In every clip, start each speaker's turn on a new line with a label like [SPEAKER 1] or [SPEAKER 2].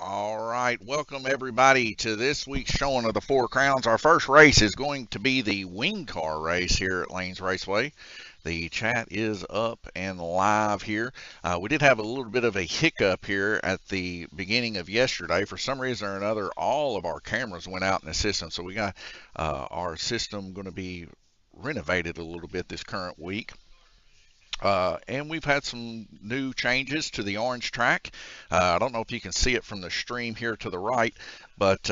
[SPEAKER 1] All right, welcome everybody to this week's showing of the Four Crowns. Our first race is going to be the wing car race here at Lanes Raceway. The chat is up and live here. We did have a little bit of a hiccup here at the beginning of yesterday. For some reason or another, all of our cameras went out in the system, so we got our system going to be renovated a little bit this current week. And we've had some new changes to the orange track. I don't know if you can see it from the stream here to the right, but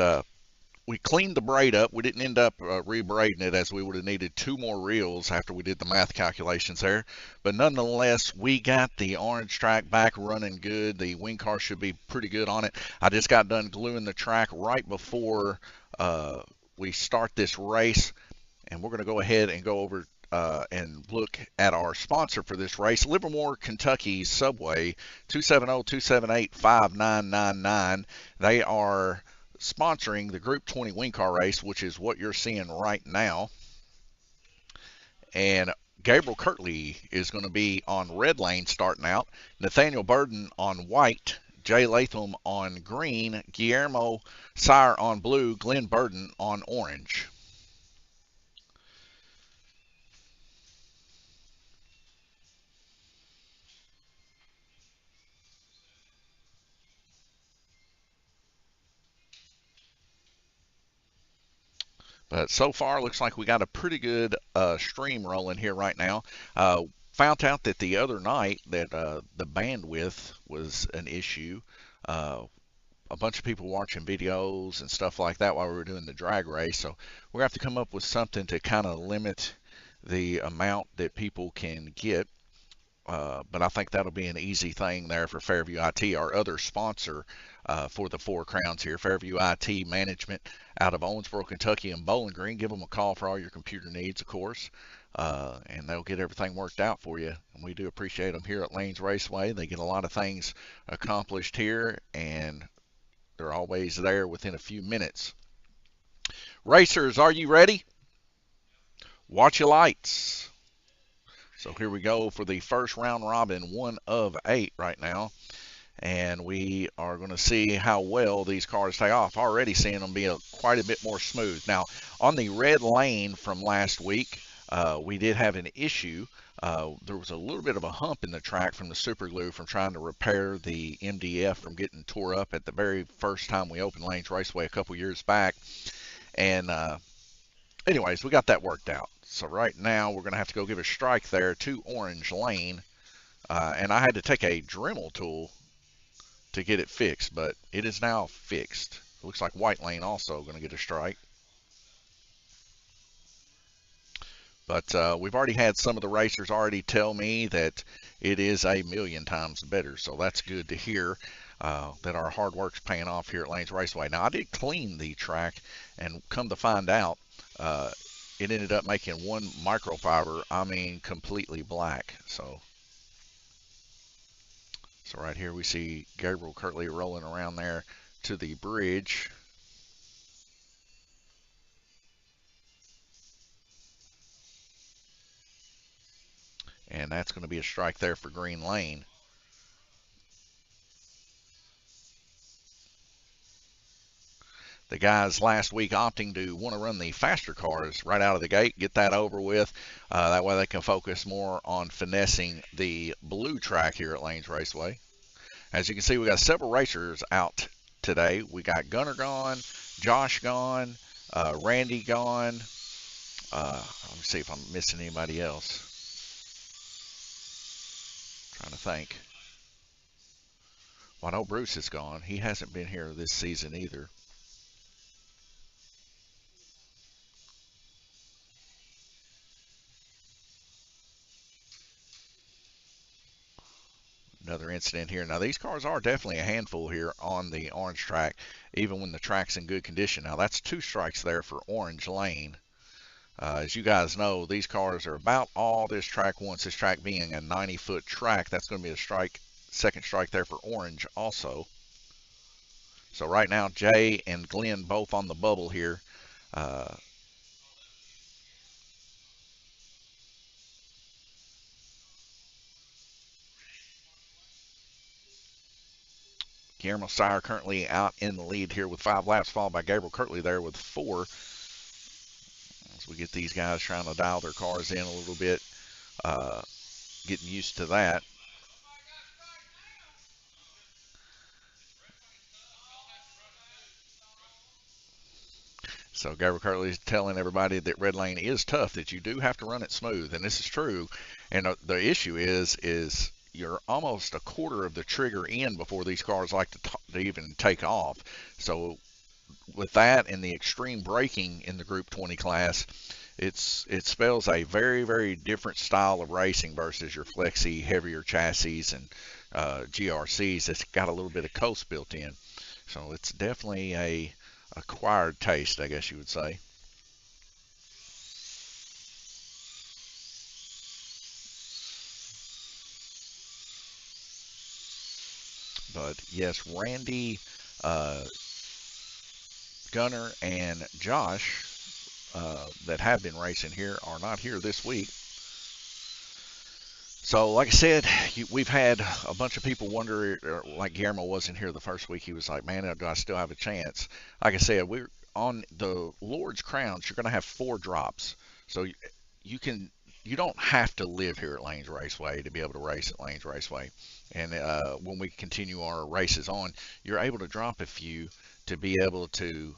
[SPEAKER 1] we cleaned the braid up. We didn't end up rebraiding it, as we would have needed two more reels after we did the math calculations there. But nonetheless, we got the orange track back running good. The wing car should be pretty good on it. I just got done gluing the track right before we start this race, and we're going to go ahead and go over and look at our sponsor for this race, Livermore, Kentucky Subway, 270-278-5999. They are sponsoring the Group 20 wing car race, which is what you're seeing right now. And Gabriel Kirtley is going to be on red lane starting out, Nathaniel Burden on white, Jay Latham on green, Guillermo Sire on blue, Glenn Burden on orange. But so far, looks like we got a pretty good stream rolling here right now. Found out that the other night that the bandwidth was an issue. A bunch of people watching videos and stuff like that while we were doing the drag race. So we're going to have to come up with something to kind of limit the amount that people can get. But I think that'll be an easy thing there for Fairview IT, our other sponsor for the Four Crowns here, Fairview IT Management out of Owensboro, Kentucky, and Bowling Green. Give them a call for all your computer needs, of course, and they'll get everything worked out for you. And we do appreciate them here at Lanes Raceway. They get a lot of things accomplished here, and they're always there within a few minutes. Racers, are you ready? Watch your lights. So here we go for the first round robin, 1 of 8 right now. And we are going to see how well these cars take off. Already seeing them be quite a bit more smooth. Now, on the red lane from last week, we did have an issue. There was a little bit of a hump in the track from the super glue from trying to repair the MDF from getting tore up at the very first time we opened Lanes Raceway a couple years back. And anyways, we got that worked out. So right now we're going to have to go give a strike there to orange lane. And I had to take a Dremel tool to get it fixed, but it is now fixed. It looks like white lane also going to get a strike. But we've already had some of the racers already tell me that it is a million times better. So that's good to hear that our hard work's paying off here at Lanes Raceway. Now, I did clean the track, and come to find out, it ended up making one microfiber, I mean, completely black. So right here we see Gabriel Kirtley rolling around there to the bridge. And that's going to be a strike there for green lane. The guys last week opting to want to run the faster cars right out of the gate, get that over with. That way they can focus more on finessing the blue track here at Lanes Raceway. As you can see, we got several racers out today. We got Gunner gone, Josh gone, Randy gone. Let me see if I'm missing anybody else. Trying to think. Well, I know Bruce is gone. He hasn't been here this season either. Another incident here. Now, these cars are definitely a handful here on the orange track, even when the track's in good condition. Now, that's 2 strikes there for orange lane. As you guys know, these cars are about all this track wants, this track being a 90-foot track. That's going to be a strike, second strike there for orange also. So right now, Jay and Glenn both on the bubble here. Guillermo Sire currently out in the lead here with 5 laps, followed by Gabriel Kirtley there with 4. As we get these guys trying to dial their cars in a little bit, getting used to that. So Gabriel Kirtley is telling everybody that red lane is tough, that you do have to run it smooth, and this is true. And the issue is you're almost a quarter of the trigger in before these cars like to even take off. So with that and the extreme braking in the Group 20 class, it spells a very, very different style of racing versus your flexi, heavier chassis and GRCs that's got a little bit of coast built in. So it's definitely a acquired taste, I guess you would say. But yes, Randy, Gunner, and Josh that have been racing here are not here this week. So, like I said, we've had a bunch of people wonder, like Guillermo wasn't here the first week. He was like, man, do I still have a chance? Like I said, we're on the Lord's Crowns. You're going to have 4 drops. So you don't have to live here at Lanes Raceway to be able to race at Lanes Raceway. And when we continue our races on, you're able to drop a few to be able to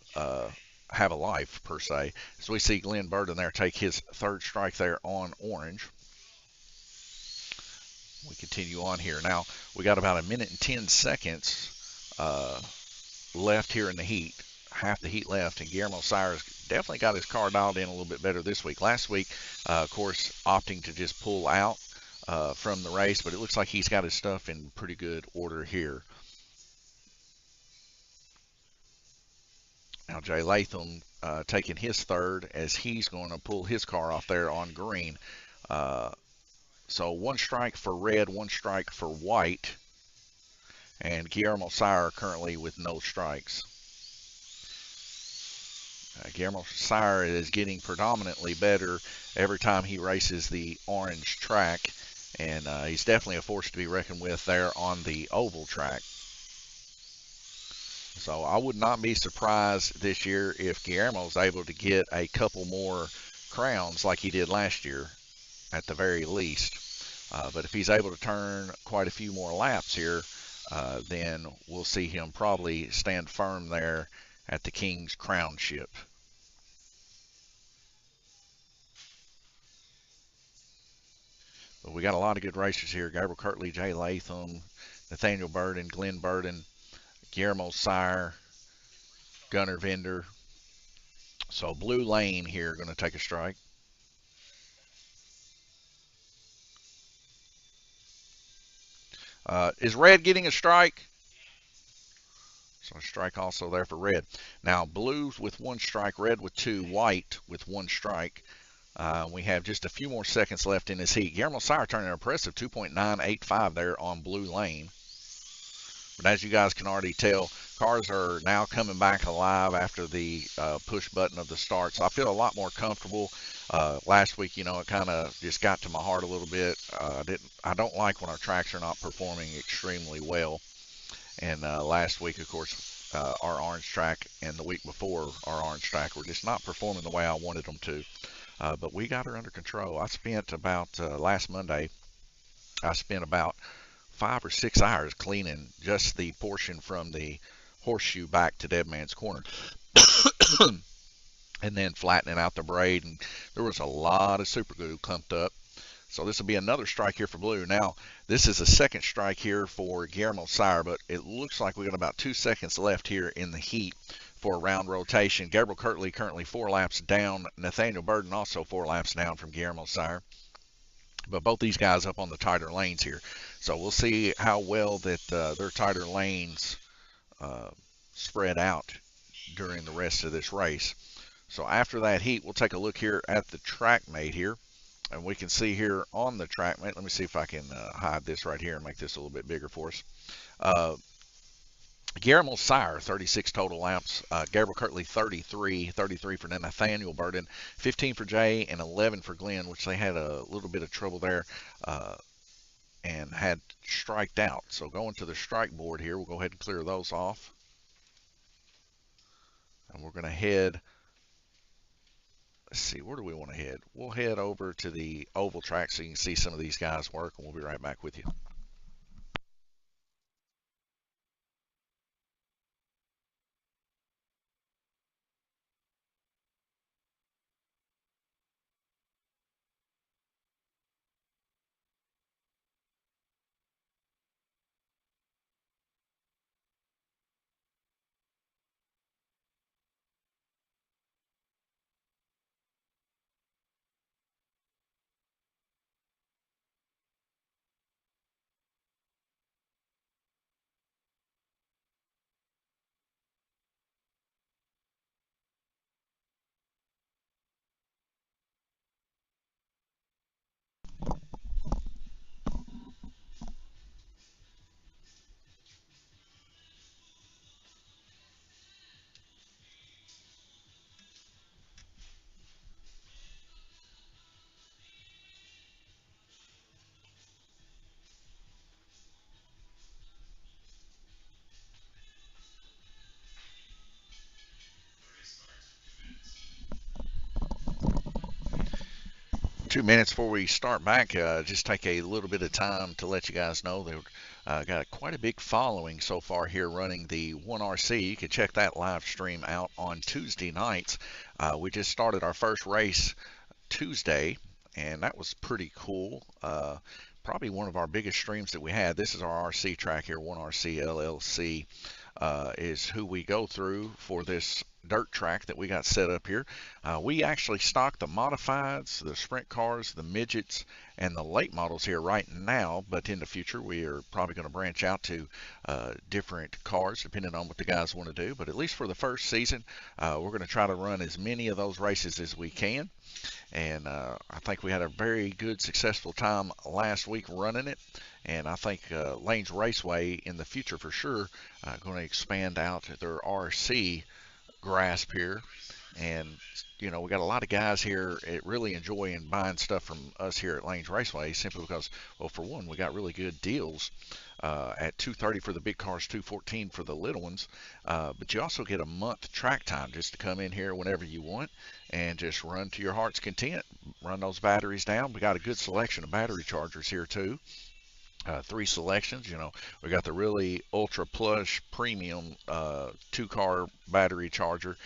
[SPEAKER 1] have a life, per se. So we see Glenn Burden there take his 3rd strike there on orange. We continue on here. Now, we got about 1 minute and 10 seconds left here in the heat. Half the heat left, and Guillermo Sire's definitely got his car dialed in a little bit better this week. Last week, of course, opting to just pull out from the race, but it looks like he's got his stuff in pretty good order here. Now, Jay Latham taking his 3rd as he's going to pull his car off there on green. So 1 strike for red, 1 strike for white, and Guillermo Sire currently with no strikes. Guillermo Sire is getting predominantly better every time he races the orange track, and he's definitely a force to be reckoned with there on the oval track. So I would not be surprised this year if Guillermo's able to get a couple more crowns like he did last year, at the very least. But if he's able to turn quite a few more laps here, then we'll see him probably stand firm there at the King's Crownship. But we got a lot of good racers here. Gabriel Kirtley, Jay Latham, Nathaniel Burden, Glenn Burden, Guillermo Sire, Gunnar Vender. So blue lane here going to take a strike. Is red getting a strike? So a strike also there for red. Now blue with 1 strike, red with 2, white with 1 strike. We have just a few more seconds left in this heat. Guillermo Sire turning an impressive 2.985 there on blue lane. But as you guys can already tell, cars are now coming back alive after the push button of the start. So I feel a lot more comfortable. Last week, it kind of just got to my heart a little bit. I don't like when our tracks are not performing extremely well. And last week, of course, our orange track and the week before our orange track were just not performing the way I wanted them to. But we got her under control. I spent about last Monday, I spent about 5 or 6 hours cleaning just the portion from the horseshoe back to Dead Man's Corner. And then flattening out the braid, and there was a lot of super glue clumped up. So this will be another strike here for blue. Now, this is a 2nd strike here for Guillermo Sire, but it looks like we got about 2 seconds left here in the heat for a round rotation. Gabriel Kirtley currently 4 laps down. Nathaniel Burden also 4 laps down from Guillermo Sire. But both these guys up on the tighter lanes here. So we'll see how well that their tighter lanes spread out during the rest of this race. So after that heat, we'll take a look here at the track mate here. And we can see here on the track mate, let me see if I can hide this right here and make this a little bit bigger for us. Guillermo Sire, 36 total laps. Gabriel Kirtley, 33 for Nathaniel Burden, 15 for Jay, and 11 for Glenn, which they had a little bit of trouble there and had striked out. So going to the strike board here, we'll go ahead and clear those off. And we're going to head, let's see, where do we want to head? We'll head over to the oval track so you can see some of these guys work, and we'll be right back with you. 2 minutes before we start back, just take a little bit of time to let you guys know they've got quite a big following so far here running the 1RC. You can check that live stream out on Tuesday nights. We just started our first race Tuesday, and that was pretty cool. Probably one of our biggest streams that we had. This is our RC track here, 1RC LLC. Is who we go through for this dirt track that we got set up here. We actually stock the modifieds, the sprint cars, the midgets, and the late models here right now, but in the future we are probably going to branch out to different cars depending on what the guys want to do. But at least for the first season, we're going to try to run as many of those races as we can. And I think we had a very good, successful time last week running it. And I think Lanes Raceway in the future for sure going to expand out their RC grasp here. And, you know, we got a lot of guys here really enjoying buying stuff from us here at Lanes Raceway simply because, well, for one, we got really good deals at $230 for the big cars, $214 for the little ones. But you also get a month track time just to come in here whenever you want and just run to your heart's content. Run those batteries down. We got a good selection of battery chargers here too. 3 selections. You know, we got the really ultra plush premium 2-car battery charger.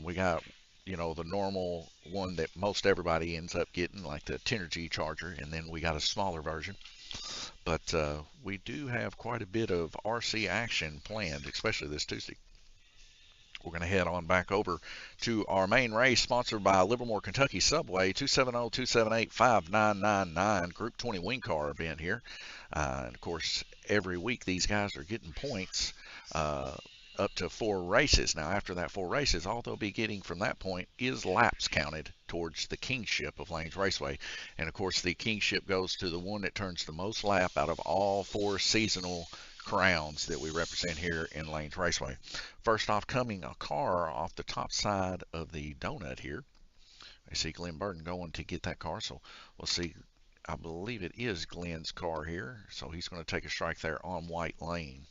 [SPEAKER 1] We got, you know, the normal one that most everybody ends up getting, like the Tenergy charger, and then we got a smaller version. But we do have quite a bit of RC action planned, especially this Tuesday. We're going to head on back over to our main race, sponsored by Livermore, Kentucky Subway, 270-278-5999, Group 20 Wing Car event here. And of course, every week these guys are getting points up to 4 races. Now, after that 4 races, all they'll be getting from that point is laps counted towards the kingship of Lanes Raceway. And of course, the kingship goes to the one that turns the most lap out of all 4 seasonal crowns that we represent here in Lanes Raceway. First off, coming a car off the top side of the donut here. I see Glenn Burton going to get that car, so we'll see. I believe it is Glenn's car here, so he's going to take a strike there on white lane.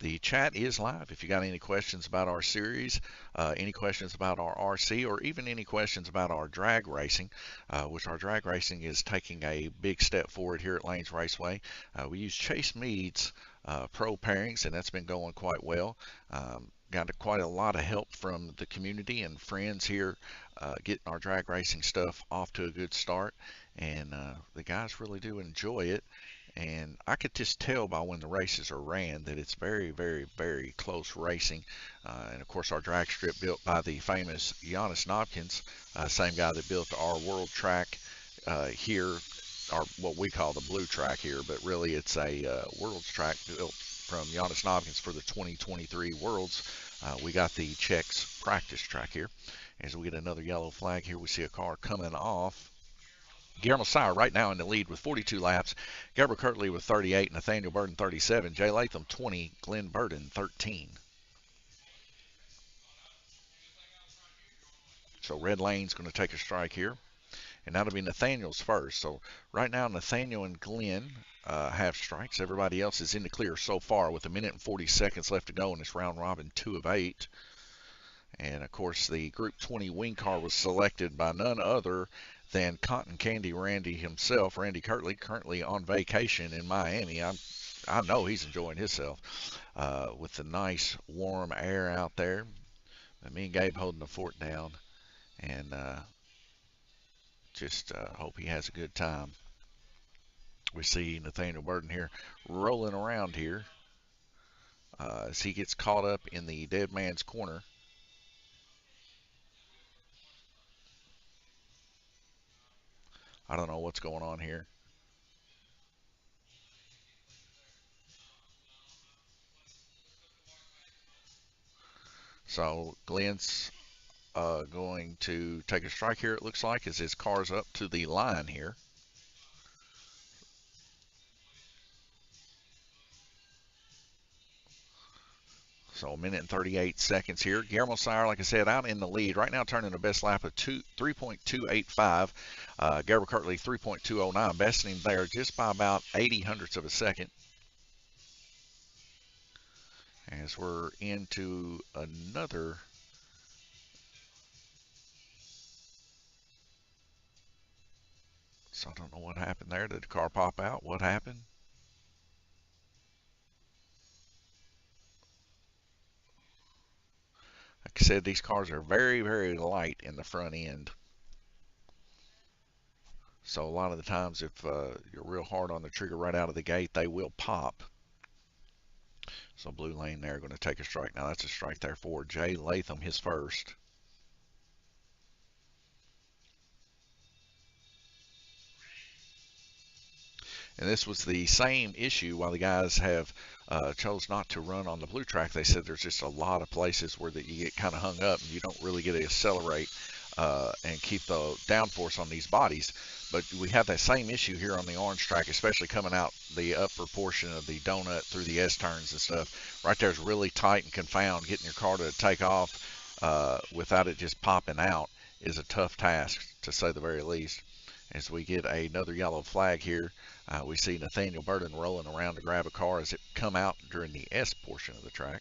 [SPEAKER 1] The chat is live. If you got any questions about our series, any questions about our RC, or even any questions about our drag racing, which our drag racing is taking a big step forward here at Lanes Raceway. We use Chase Mead's pro pairings, and that's been going quite well. Got quite a lot of help from the community and friends here getting our drag racing stuff off to a good start, and the guys really do enjoy it. And I could just tell by when the races are ran that it's very, very, very close racing. And of course, our drag strip built by the famous Giannis Nobkins, same guy that built our world track here, or what we call the blue track here, but really it's a world's track built from Giannis Nobkins for the 2023 Worlds. We got the Czechs practice track here. As we get another yellow flag here, we see a car coming off. Guillermo Sire right now in the lead with 42 laps. Gabriel Kirtley with 38, Nathaniel Burton 37, Jay Latham 20, Glenn Burton 13. So red lane's going to take a strike here. and that'll be Nathaniel's first. So right now, Nathaniel and Glenn have strikes. Everybody else is in the clear so far with 1 minute and 40 seconds left to go in this round robin 2 of 8. And of course, the Group 20 wing car was selected by none other than Cotton Candy Randy himself, Randy Kirtley, currently on vacation in Miami. I know he's enjoying himself with the nice warm air out there. And me and Gabe holding the fort down, and just hope he has a good time. We see Nathaniel Burden here rolling around here as he gets caught up in the dead man's corner. I don't know what's going on here. So Glenn's going to take a strike here, it looks like, as his car's up to the line here. So 1 minute and 38 seconds here. Guillermo Sire, like I said, out in the lead. Right now turning the best lap of 3.285. Gabriel Kirtley 3.209. Besting him there just by about 80 hundredths of a second. As we're into another. So I don't know what happened there. Did the car pop out? What happened? Like I said, these cars are very, very light in the front end. So a lot of the times if you're real hard on the trigger right out of the gate, they will pop. So blue lane there going to take a strike. Now that's a strike there for Jay Latham, his first. And this was the same issue while the guys have chose not to run on the blue track. They said there's just a lot of places where that you get kind of hung up and you don't really get to accelerate and keep the downforce on these bodies. But we have that same issue here on the orange track, especially coming out the upper portion of the donut through the S turns and stuff. Right there is really tight and confound. Getting your car to take off without it just popping out is a tough task, to say the very least. As we get another yellow flag here, we see Nathaniel Burden rolling around to grab a car as it come out during the S portion of the track.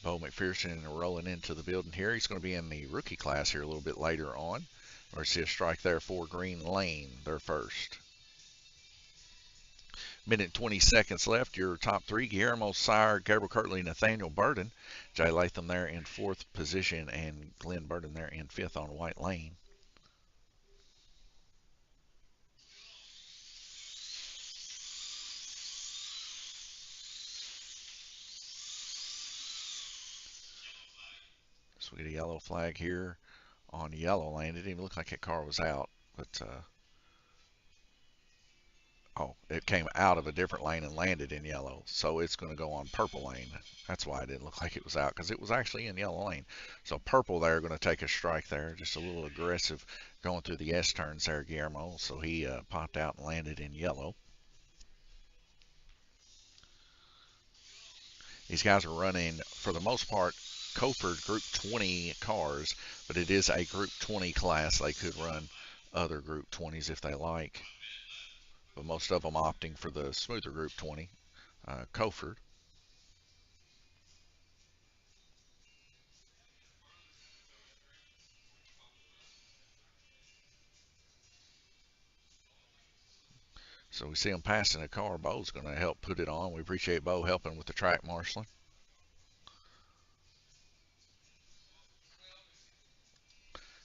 [SPEAKER 1] Bo McPherson rolling into the building here. He's going to be in the rookie class here a little bit later on. We see a strike there for Green Lane, their first. 1 minute 20 seconds left. Your top three: Guillermo Sire, Gabriel Kirtley, Nathaniel Burden. Jay Latham there in fourth position, and Glenn Burden there in fifth on white lane. So we get a yellow flag here on yellow lane. It didn't even look like that car was out, but oh, it came out of a different lane and landed in yellow. So it's going to go on purple lane. That's why it didn't look like it was out, because it was actually in yellow lane. So purple there going to take a strike there. Just a little aggressive going through the S turns there, Guillermo. So he popped out and landed in yellow. These guys are running, for the most part, Cofered Group 20 cars, but it is a Group 20 class. They could run other Group 20s if they like, but most of them opting for the smoother Group 20, Cofered. So we see him passing a car. Bo's going to help put it on. We appreciate Bo helping with the track marshaling.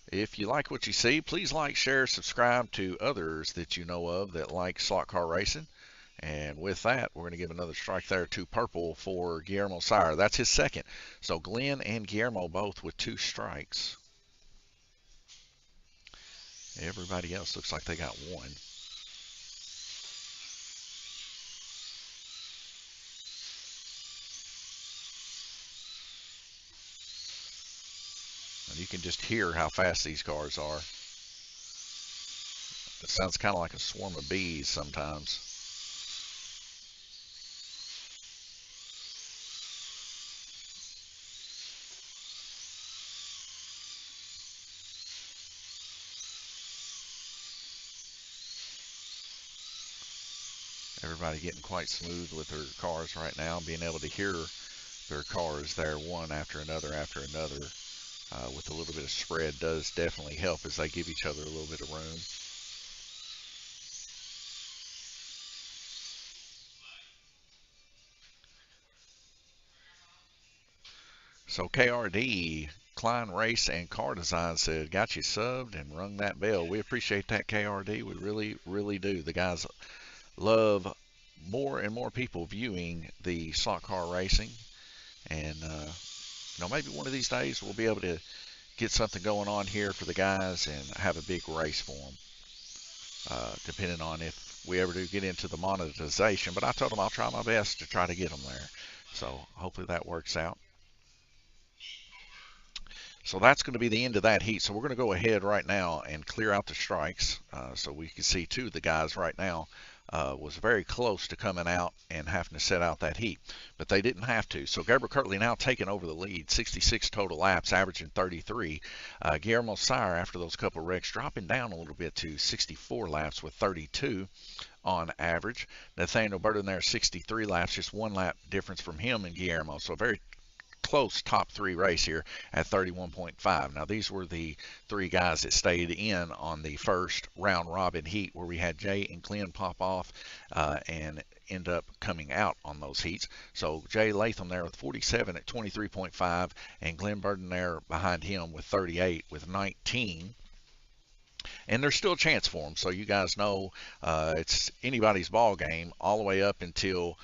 [SPEAKER 1] If you like what you see, please like, share, subscribe to others that you know of that like slot car racing. And with that, we're going to give another strike there to purple for Guillermo Sire. That's his second. So Glenn and Guillermo both with 2 strikes. Everybody else looks like they got 1. And you can just hear how fast these cars are. It sounds kind of like a swarm of bees sometimes. Everybody getting quite smooth with their cars right now, being able to hear their cars there one after another with a little bit of spread does definitely help as they give each other a little bit of room. So KRD, Klein Race and Car Design said, got you subbed and rung that bell. We appreciate that, KRD. We really, really do. The guys love more and more people viewing the slot car racing. And, maybe one of these days we'll be able to get something going on here for the guys and have a big race for them, depending on if we ever do get into the monetization. But I told them I'll try my best to try to get them there. So hopefully that works out. So that's going to be the end of that heat. So we're going to go ahead right now and clear out the strikes. So we can see two of the guys right now was very close to coming out and having to set out that heat, but they didn't have to. So Gabriel Kirtley now taking over the lead, 66 total laps, averaging 33. Guillermo Sire, after those couple wrecks, dropping down a little bit to 64 laps with 32 on average. Nathaniel Burton there, 63 laps, just 1 lap difference from him and Guillermo. So very close top 3 race here at 31.5. Now these were the 3 guys that stayed in on the first round robin heat where we had Jay and Glenn pop off and end up coming out on those heats. So Jay Latham there with 47 at 23.5 and Glenn Burton there behind him with 38 with 19. And there's still a chance for them, so you guys know it's anybody's ball game all the way up until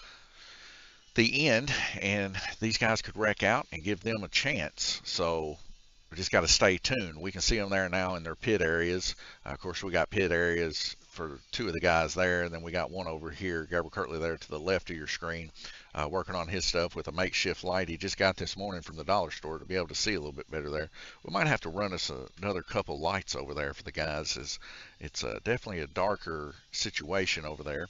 [SPEAKER 1] the end, and these guys could wreck out and give them a chance. So we just got to stay tuned. We can see them there now in their pit areas. Of course, we got pit areas for 2 of the guys there, and then we got one over here, Gabriel Kirtley there to the left of your screen, working on his stuff with a makeshift light he just got this morning from the dollar store to be able to see a little bit better there. We might have to run us another couple lights over there for the guys, as it's definitely a darker situation over there.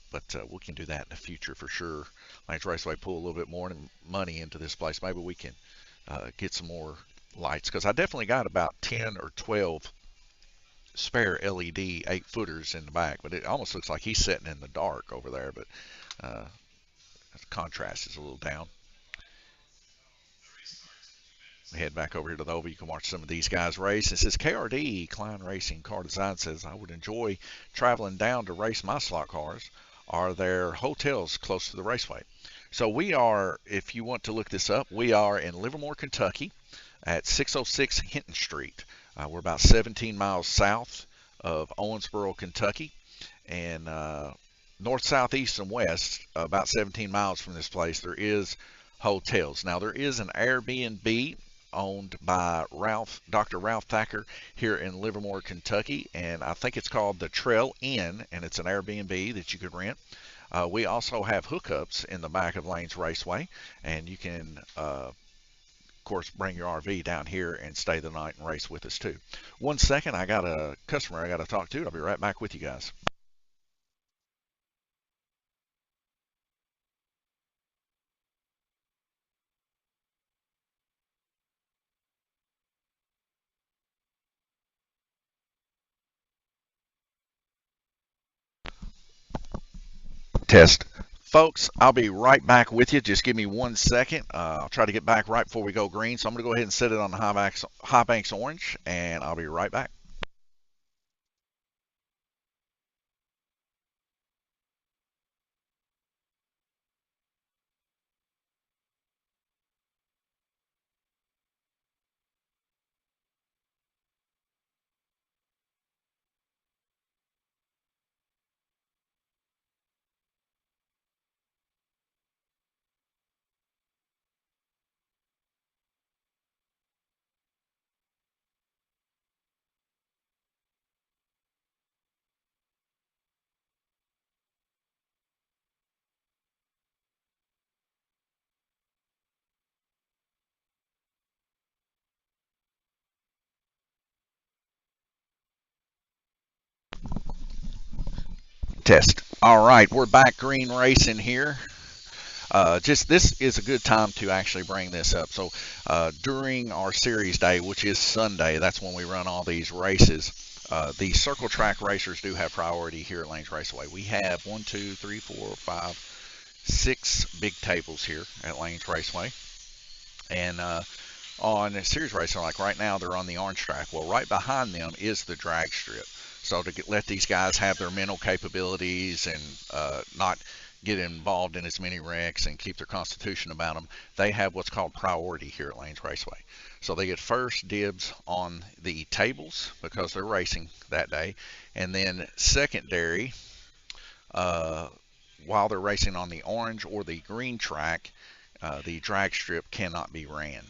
[SPEAKER 1] But we can do that in the future for sure. Lance Raceway pull a little bit more money into this place. Maybe we can get some more lights, because I definitely got about 10 or 12 spare LED 8-footers in the back, but it almost looks like he's sitting in the dark over there, but the contrast is a little down. We head back over here to the Oval. You can watch some of these guys race. It says KRD, Klein Racing Car Design, says, I would enjoy traveling down to race my slot cars. Are there hotels close to the raceway? So we are, if you want to look this up, we are in Livermore, Kentucky at 606 Hinton Street. We're about 17 miles south of Owensboro, Kentucky, and north, south, east, and west, about 17 miles from this place, there is hotels. Now, there is an Airbnb owned by Dr. Ralph Thacker here in Livermore, Kentucky, and I think it's called the Trail Inn, and it's an Airbnb that you could rent. We also have hookups in the back of Lanes Raceway, and you can, of course, bring your RV down here and stay the night and race with us too. 1 second, I got a customer I got to talk to. I'll be right back with you guys. Test. Folks, I'll be right back with you. Just give me 1 second. I'll try to get back right before we go green. So I'm going to go ahead and set it on the High Banks Orange, and I'll be right back. Test. All right, we're back green racing here. Just this is a good time to actually bring this up. So during our series day, which is Sunday, that's when we run all these races. The circle track racers do have priority here at Lanes Raceway. We have 1, 2, 3, 4, 5, 6 big tables here at Lanes Raceway. And on series racing, like right now, they're on the orange track. Well, right behind them is the drag strip. So to let these guys have their mental capabilities and not get involved in as many wrecks and keep their constitution about them, they have what's called priority here at Lanes Raceway. So they get first dibs on the tables because they're racing that day, and then secondary while they're racing on the orange or the green track. The drag strip cannot be ran.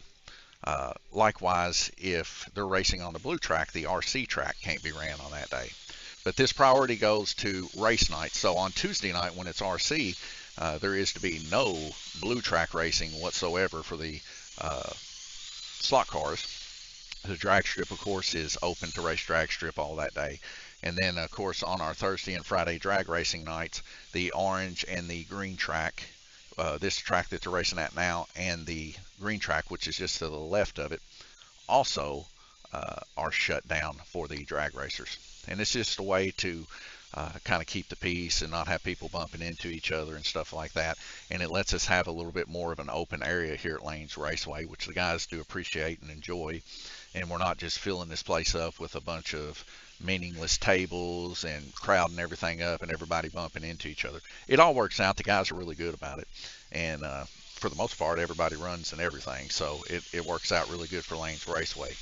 [SPEAKER 1] Likewise, if they're racing on the blue track, the RC track can't be ran on that day. But this priority goes to race night. So on Tuesday night when it's RC, there is to be no blue track racing whatsoever for the slot cars. The drag strip, of course, is open to race drag strip all that day. And then, of course, on our Thursday and Friday drag racing nights, the orange and the green track, this track that they're racing at now, and the green track, which is just to the left of it, also are shut down for the drag racers. And it's just a way to kind of keep the peace and not have people bumping into each other and stuff like that. And it lets us have a little bit more of an open area here at Lanes Raceway, which the guys do appreciate and enjoy. And we're not just filling this place up with a bunch of meaningless tables and crowding everything up and everybody bumping into each other. It all works out. The guys are really good about it. And for the most part, everybody runs and everything. So it works out really good for Lanes Raceway.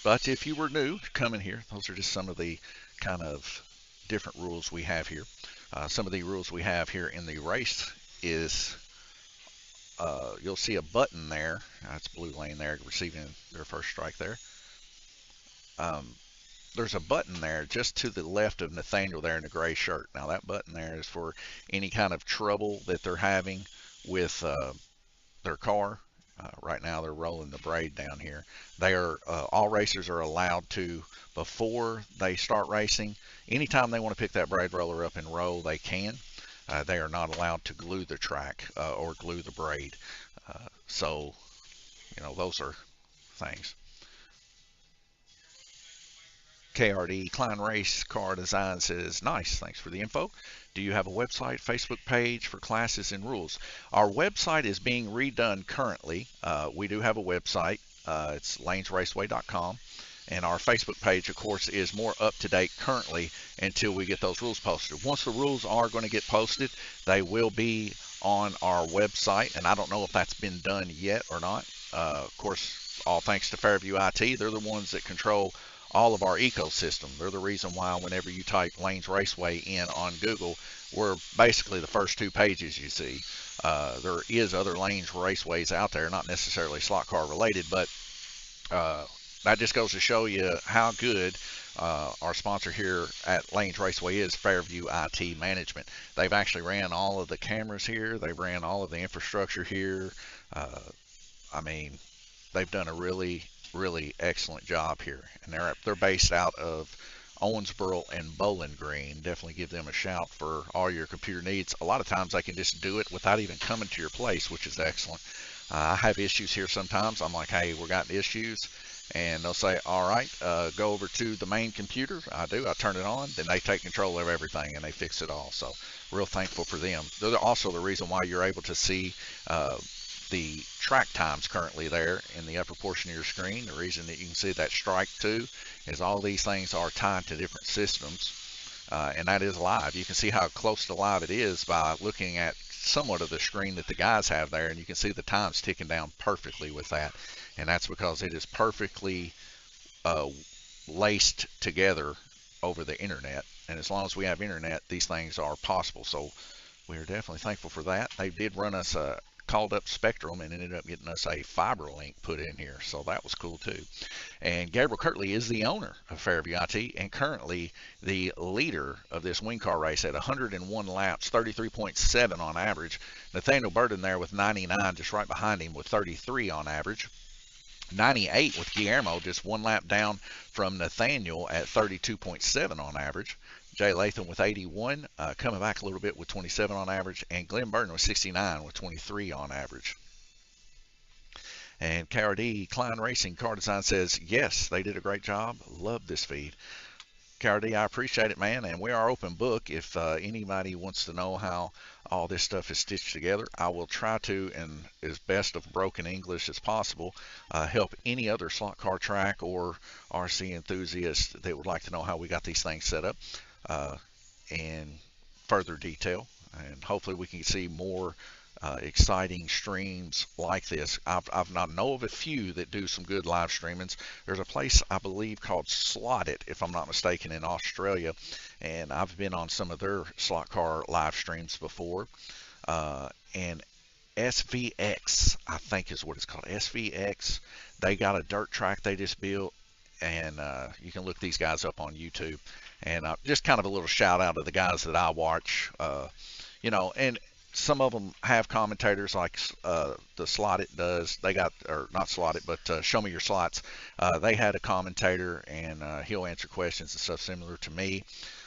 [SPEAKER 1] But if you were new coming here, those are just some of the kind of different rules we have here. Some of the rules we have here in the race is you'll see a button there. That's blue lane there, receiving their first strike there. There's a button there just to the left of Nathaniel there in the gray shirt. Now that button there is for any kind of trouble that they're having with their car. Right now they're rolling the braid down here. They are all racers are allowed to, before they start racing, anytime they want to pick that braid roller up and roll, they can. They are not allowed to glue the track or glue the braid. So, you know, those are things. KRD Klein Race Car Design says, nice, thanks for the info. Do you have a website, Facebook page for classes and rules? Our website is being redone currently. We do have a website. It's lanesraceway.com. And our Facebook page, of course, is more up to date currently until we get those rules posted. Once the rules are going to get posted, they will be on our website. And I don't know if that's been done yet or not. Of course, all thanks to Fairview IT. They're the ones that control all of our ecosystem. They're the reason why whenever you type Lanes Raceway in on Google, we're basically the first 2 pages you see. There is other Lanes Raceways out there, not necessarily slot car related, but that just goes to show you how good our sponsor here at Lanes Raceway is, Fairview IT Management. They've actually ran all of the cameras here. They've ran all of the infrastructure here. I mean, they've done a really excellent job here, and they're based out of Owensboro and Bowling Green. Definitely give them a shout for all your computer needs. A lot of times they can just do it without even coming to your place, which is excellent. I have issues here sometimes. I'm like, hey, we're got issues, and they'll say, all right, go over to the main computer. I do. I turn it on. Then they take control of everything and they fix it all. So real thankful for them. They're also the reason why you're able to see the track times currently there in the upper portion of your screen. The reason that you can see that strike 2 is all these things are tied to different systems, and that is live. You can see how close to live it is by looking at somewhat of the screen that the guys have there, and you can see the times ticking down perfectly with that, and that's because it is perfectly laced together over the internet. And as long as we have internet, these things are possible. So we're definitely thankful for that. They did run us called up Spectrum and ended up getting us a fiber link put in here, so that was cool too. And Gabriel Kirtley is the owner of Fairview IT and currently the leader of this wing car race at 101 laps, 33.7 on average. Nathaniel Burden there with 99, just right behind him with 33 on average. 98 with Guillermo, just 1 lap down from Nathaniel at 32.7 on average. Jay Latham with 81, coming back a little bit with 27 on average, and Glenn Burton with 69 with 23 on average. And KRD Klein Racing Car Design says, yes, they did a great job. Love this feed. KRD, I appreciate it, man, and we are open book. If anybody wants to know how all this stuff is stitched together, I will try to, in as best of broken English as possible, help any other slot car track or RC enthusiast that would like to know how we got these things set up in further detail. And hopefully we can see more exciting streams like this. I've not know of a few that do some good live streamings. There's a place I believe called Slot It, if I'm not mistaken, in Australia, and I've been on some of their slot car live streams before. And SVX, I think is what it's called. SVX. They got a dirt track they just built, and you can look these guys up on YouTube. And just kind of a little shout out to the guys that I watch. And some of them have commentators like the Slot It does. They got, or not Slot It, but Show Me Your Slots. They had a commentator, and he'll answer questions and stuff similar to me.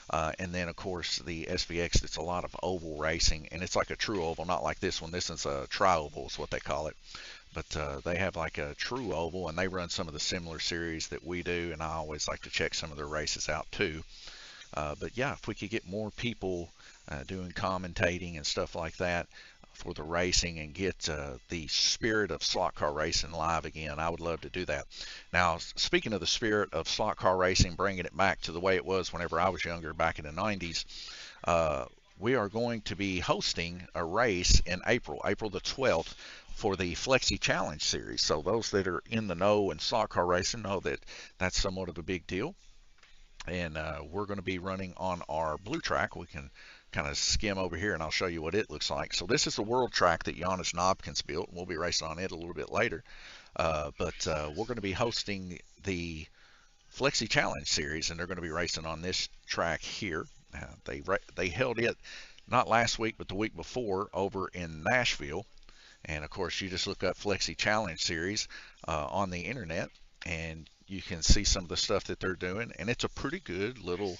[SPEAKER 1] And then, of course, the SVX, it's a lot of oval racing, and it's like a true oval, not like this one. This is a tri-oval is what they call it. But they have like a true oval, and they run some of the similar series that we do, and I always like to check some of their races out too. But yeah, if we could get more people doing commentating and stuff like that for the racing and get the spirit of slot car racing live again, I would love to do that. Now, speaking of the spirit of slot car racing, bringing it back to the way it was whenever I was younger back in the 90s, we are going to be hosting a race in April the 12th, for the Flexi Challenge series. So those that are in the know and slot car racing know that that's somewhat of a big deal. And we're going to be running on our blue track. We can kind of skim over here and I'll show you what it looks like. So this is the world track that Giannis Knobkins built. We'll be racing on it a little bit later. But we're going to be hosting the Flexi Challenge series, and they're going to be racing on this track here. They held it not last week, but the week before over in Nashville. And of course, you just look up Flexi Challenge series on the internet, and you can see some of the stuff that they're doing. And it's a pretty good little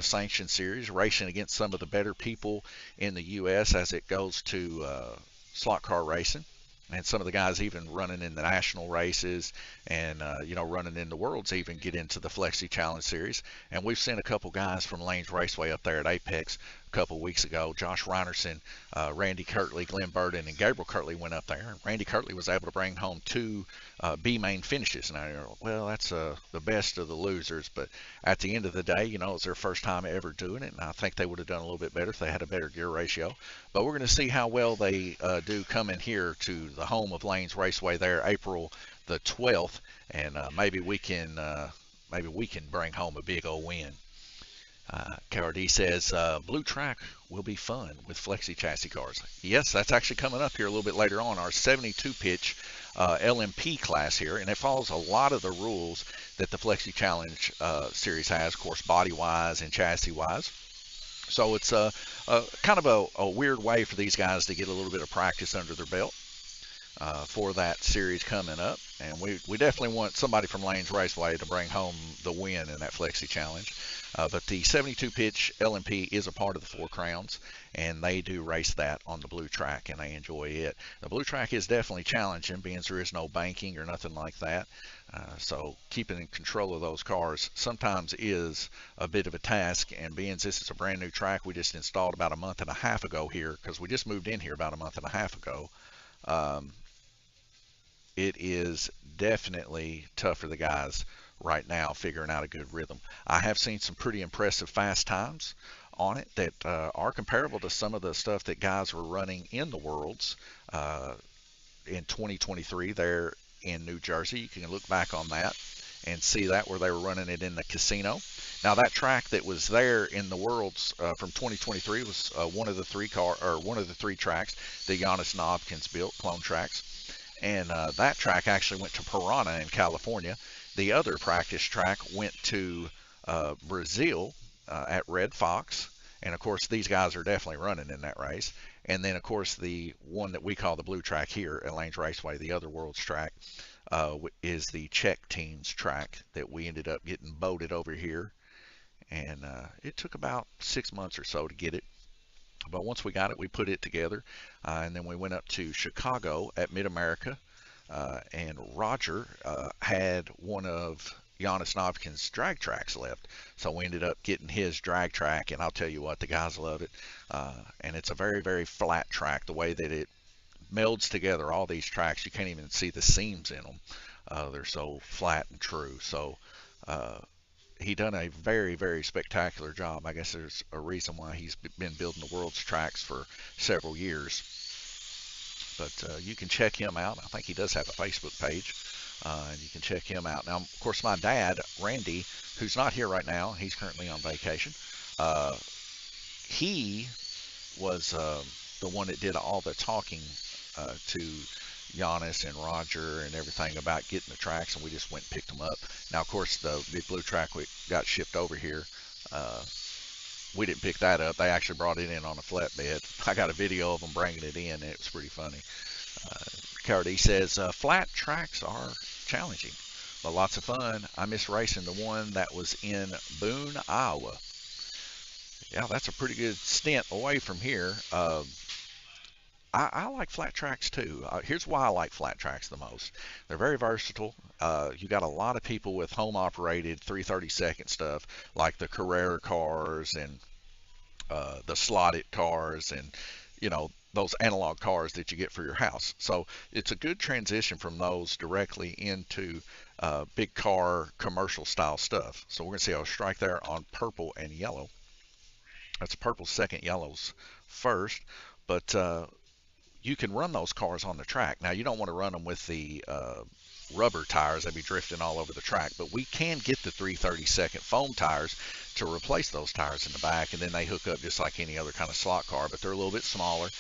[SPEAKER 1] sanctioned series, racing against some of the better people in the U.S. as it goes to slot car racing. And some of the guys even running in the national races and, running in the worlds even get into the Flexi Challenge series. And we've seen a couple guys from Lanes Raceway up there at Apex a couple weeks ago. Josh Reinerson, Randy Kirtley, Glenn Burden, and Gabriel Kirtley went up there. Randy Kirtley was able to bring home 2 B-main finishes. Now, well, that's the best of the losers. But at the end of the day, it's their first time ever doing it. And I think they would have done a little bit better if they had a better gear ratio. But we're going to see how well they do coming here to the home of Lanes Raceway there, April the 12th, and maybe we can bring home a big old win. KRD says blue track will be fun with Flexi chassis cars. Yes, that's actually coming up here a little bit later on, our 72 pitch LMP class here, and it follows a lot of the rules that the Flexi Challenge series has, of course, body wise and chassis wise. So it's kind of a weird way for these guys to get a little bit of practice under their belt for that series coming up. And we definitely want somebody from Lanes Raceway to bring home the win in that Flexi Challenge. But the 72 pitch LMP is a part of the 4 Crowns, and they do race that on the blue track, and they enjoy it. The blue track is definitely challenging, being there is no banking or nothing like that. So keeping in control of those cars sometimes is a bit of a task, and being this is a brand new track we just installed about a month and a half ago here, because we just moved in here about a month and a half ago. It is definitely tough for the guys right now figuring out a good rhythm. I have seen some pretty impressive fast times on it that are comparable to some of the stuff that guys were running in the Worlds in 2023 there in New Jersey. You can look back on that and see that where they were running it in the casino. Now that track that was there in the Worlds from 2023 was one of the 3 tracks that Giannis Knobkins built, clone tracks. And that track actually went to Piranha in California. The other practice track went to Brazil at Red Fox. And of course, these guys are definitely running in that race. And then, of course, the one that we call the blue track here at Lanes Raceway, the other Worlds track, is the Czech team's track that we ended up getting boated over here. And it took about 6 months or so to get it. But once we got it, we put it together, and then we went up to Chicago at Mid-America and Roger had one of Giannis Novkin's drag tracks left. So we ended up getting his drag track, and I'll tell you what, the guys love it. And it's a very, very flat track. The way that it melds together, all these tracks, you can't even see the seams in them. They're so flat and true. So uh, he done a very, very spectacular job. I guess there's a reason why he's been building the world's tracks for several years. But you can check him out. I think he does have a Facebook page, and you can check him out. Now, of course, my dad, Randy, who's not here right now, he's currently on vacation. Uh, he was the one that did all the talking to Giannis and Roger and everything about getting the tracks, and we just went and picked them up. Now, of course, the big blue track we got shipped over here. Uh, we didn't pick that up. They actually brought it in on a flatbed. I got a video of them bringing it in, and it was pretty funny. Cardi says, flat tracks are challenging, but lots of fun. I miss racing the one that was in Boone, Iowa. Yeah, that's a pretty good stint away from here. I like flat tracks too. Here's why I like flat tracks the most. They're very versatile. You got a lot of people with home operated 332nd stuff like the Carrera cars and the slotted cars and those analog cars that you get for your house. So it's a good transition from those directly into big car commercial style stuff. So we're going to see a strike there on purple and yellow. That's purple second, yellows first. But you can run those cars on the track. Now, you don't want to run them with the rubber tires. They'd be drifting all over the track. But we can get the 332nd foam tires to replace those tires in the back, and then they hook up just like any other kind of slot car, but they're a little bit smaller.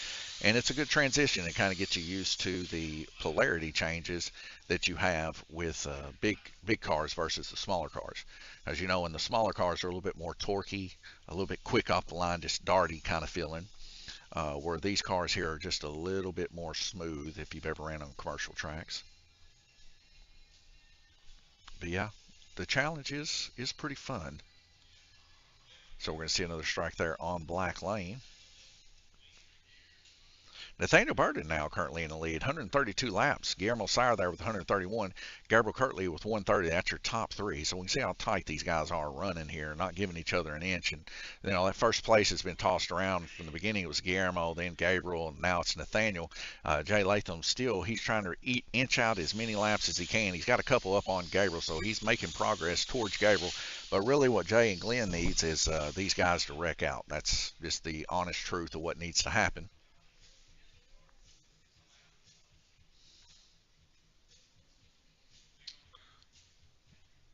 [SPEAKER 1] And it's a good transition. It kind of gets you used to the polarity changes that you have with big cars versus the smaller cars. As you know, in the smaller cars are a little bit more torquey, a little bit quick off the line, just darty kind of feeling. Where these cars here are just a little bit more smooth if you've ever ran on commercial tracks. But yeah, the challenge is pretty fun. So we're going to see another strike there on black lane. Nathaniel Burden now currently in the lead, 132 laps. Guillermo Sire there with 131. Gabriel Kirtley with 130. That's your top three. So we can see how tight these guys are running here, not giving each other an inch. And that first place has been tossed around from the beginning. It was Guillermo, then Gabriel, and now it's Nathaniel. Jay Latham still, he's trying to inch out as many laps as he can. He's got a couple up on Gabriel, so he's making progress towards Gabriel. But really what Jay and Glenn needs is these guys to wreck out. That's just the honest truth of what needs to happen.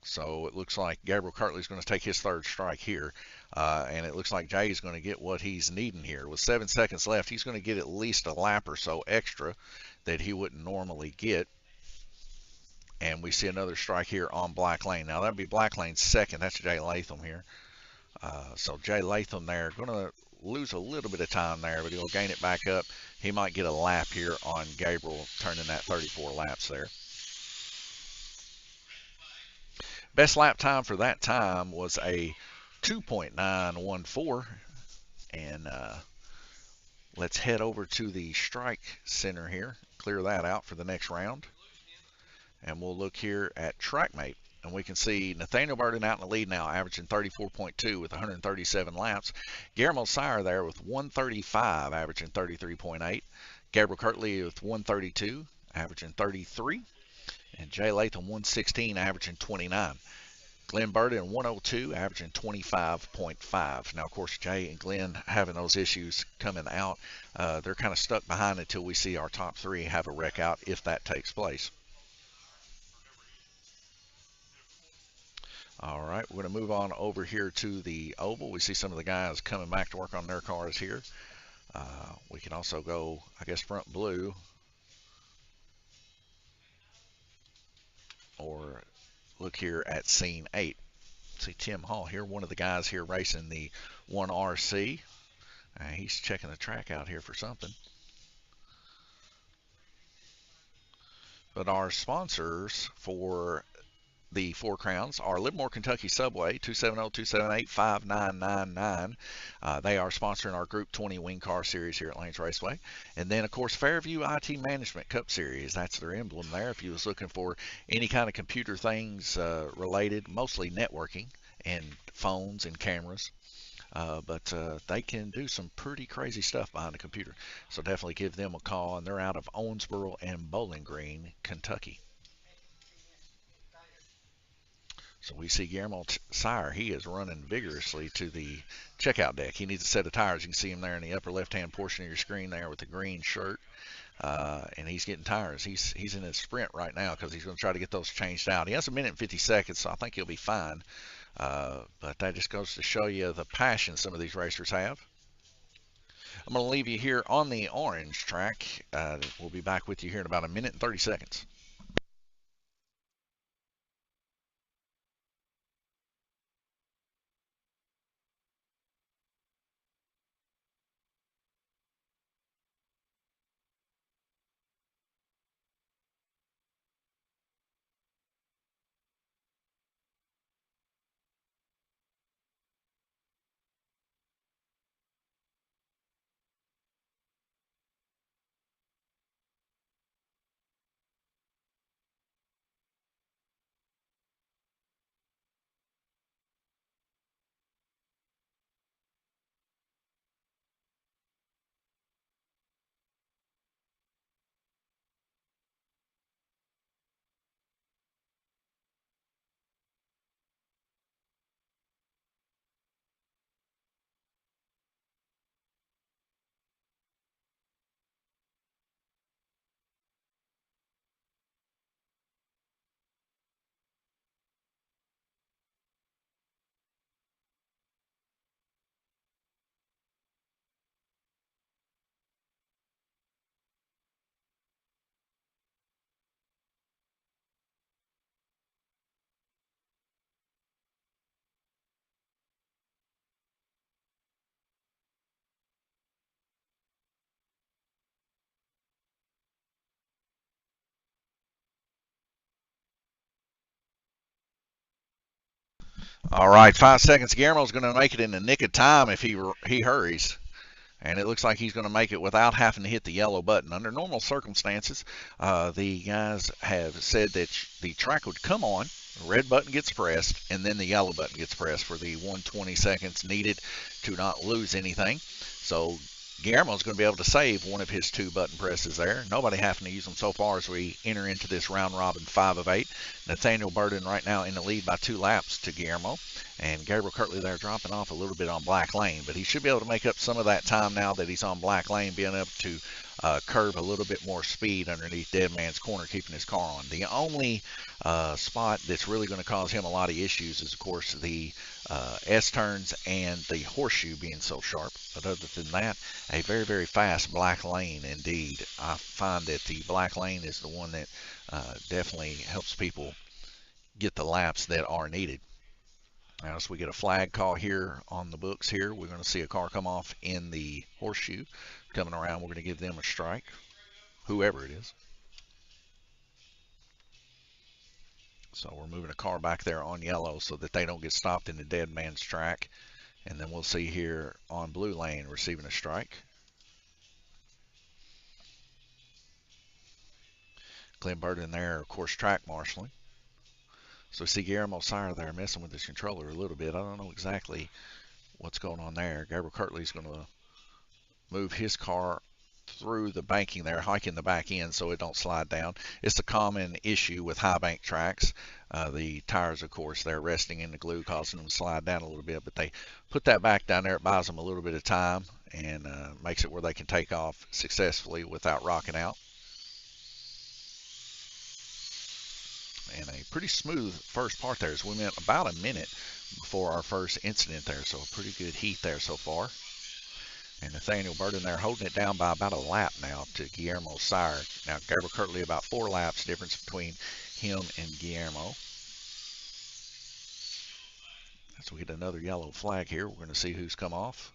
[SPEAKER 1] So it looks like Gabriel Kirtley is going to take his third strike here. And it looks like Jay is going to get what he's needing here. With 7 seconds left, he's going to get at least a lap or so extra that he wouldn't normally get. And we see another strike here on black lane. Now, that'd be black lane's second. That's Jay Latham here. So Jay Latham there going to lose a little bit of time there, but he'll gain it back up. He might get a lap here on Gabriel, turning that 34 laps there. Best lap time for that time was a 2.914. And let's head over to the strike center here, clear that out for the next round. And we'll look here at TrackMate. And we can see Nathaniel Burden out in the lead now, averaging 34.2 with 137 laps. Guillermo Sire there with 135, averaging 33.8. Gabriel Kirtley with 132, averaging 33. And Jay Latham 116, averaging 29. Glenn Burden 102, averaging 25.5. Now, of course, Jay and Glenn having those issues coming out, they're kind of stuck behind until we see our top three have a wreck out, if that takes place. All right, we're going to move on over here to the oval. We see some of the guys coming back to work on their cars here. We can also go, I guess, front blue, or look here at scene 8. See Tim Hall here, one of the guys here racing the 1RC. He's checking the track out here for something. But our sponsors for the Four Crowns are Livermore, Kentucky Subway, 270-278-5999. They are sponsoring our Group 20 Wing Car Series here at Lanes Raceway. And then, of course, Fairview IT Management Cup Series. That's their emblem there. If you was looking for any kind of computer things related, mostly networking and phones and cameras. But they can do some pretty crazy stuff behind the computer. So definitely give them a call. And they're out of Owensboro and Bowling Green, Kentucky. So we see Guillermo Sire. He is running vigorously to the checkout deck. He needs a set of tires. You can see him there in the upper left-hand portion of your screen there with the green shirt. And he's getting tires. He's in his sprint right now because he's going to try to get those changed out. He has a minute and 50 seconds, so I think he'll be fine. But that just goes to show you the passion some of these racers have. I'm going to leave you here on the orange track. We'll be back with you here in about a minute and 30 seconds. All right, 5 seconds. Guillermo's going to make it in the nick of time if he hurries. And it looks like he's going to make it without having to hit the yellow button. Under normal circumstances, the guys have said that the track would come on, the red button gets pressed, and then the yellow button gets pressed for the 120 seconds needed to not lose anything. So Guillermo's going to be able to save one of his 2 button presses there. Nobody having to use them so far as we enter into this round robin 5 of 8. Nathaniel Burden right now in the lead by 2 laps to Guillermo. And Gabriel Kirtley there dropping off a little bit on Black Lane. But he should be able to make up some of that time now that he's on Black Lane, being able to curb a little bit more speed underneath Dead Man's Corner, keeping his car on. The only spot that's really going to cause him a lot of issues is, of course, the S-turns and the horseshoe being so sharp. But other than that, a very, very fast Black Lane indeed. I find that the Black Lane is the one that definitely helps people get the laps that are needed. Now, as we get a flag call here on the books here, we're going to see a car come off in the horseshoe. Coming around, we're going to give them a strike, whoever it is. So we're moving a car back there on yellow so that they don't get stopped in the dead man's track. And then we'll see here on blue lane receiving a strike. Glenn Burden there, of course, track marshaling. So we see Guillermo Sire there messing with his controller a little bit. I don't know exactly what's going on there. Gabriel Kirtley's going to move his car through the banking there, hiking the back end so it don't slide down. It's a common issue with high bank tracks. The tires, of course, they're resting in the glue, causing them to slide down a little bit, but they put that back down there. It buys them a little bit of time and makes it where they can take off successfully without rocking out. And a pretty smooth first part there as we went about a minute before our first incident there, so a pretty good heat there so far. And Nathaniel Burden there holding it down by about a lap now to Guillermo Sire. Now Gabriel Kirtley about 4 laps difference between him and Guillermo. As we get another yellow flag here, we're going to see who's come off.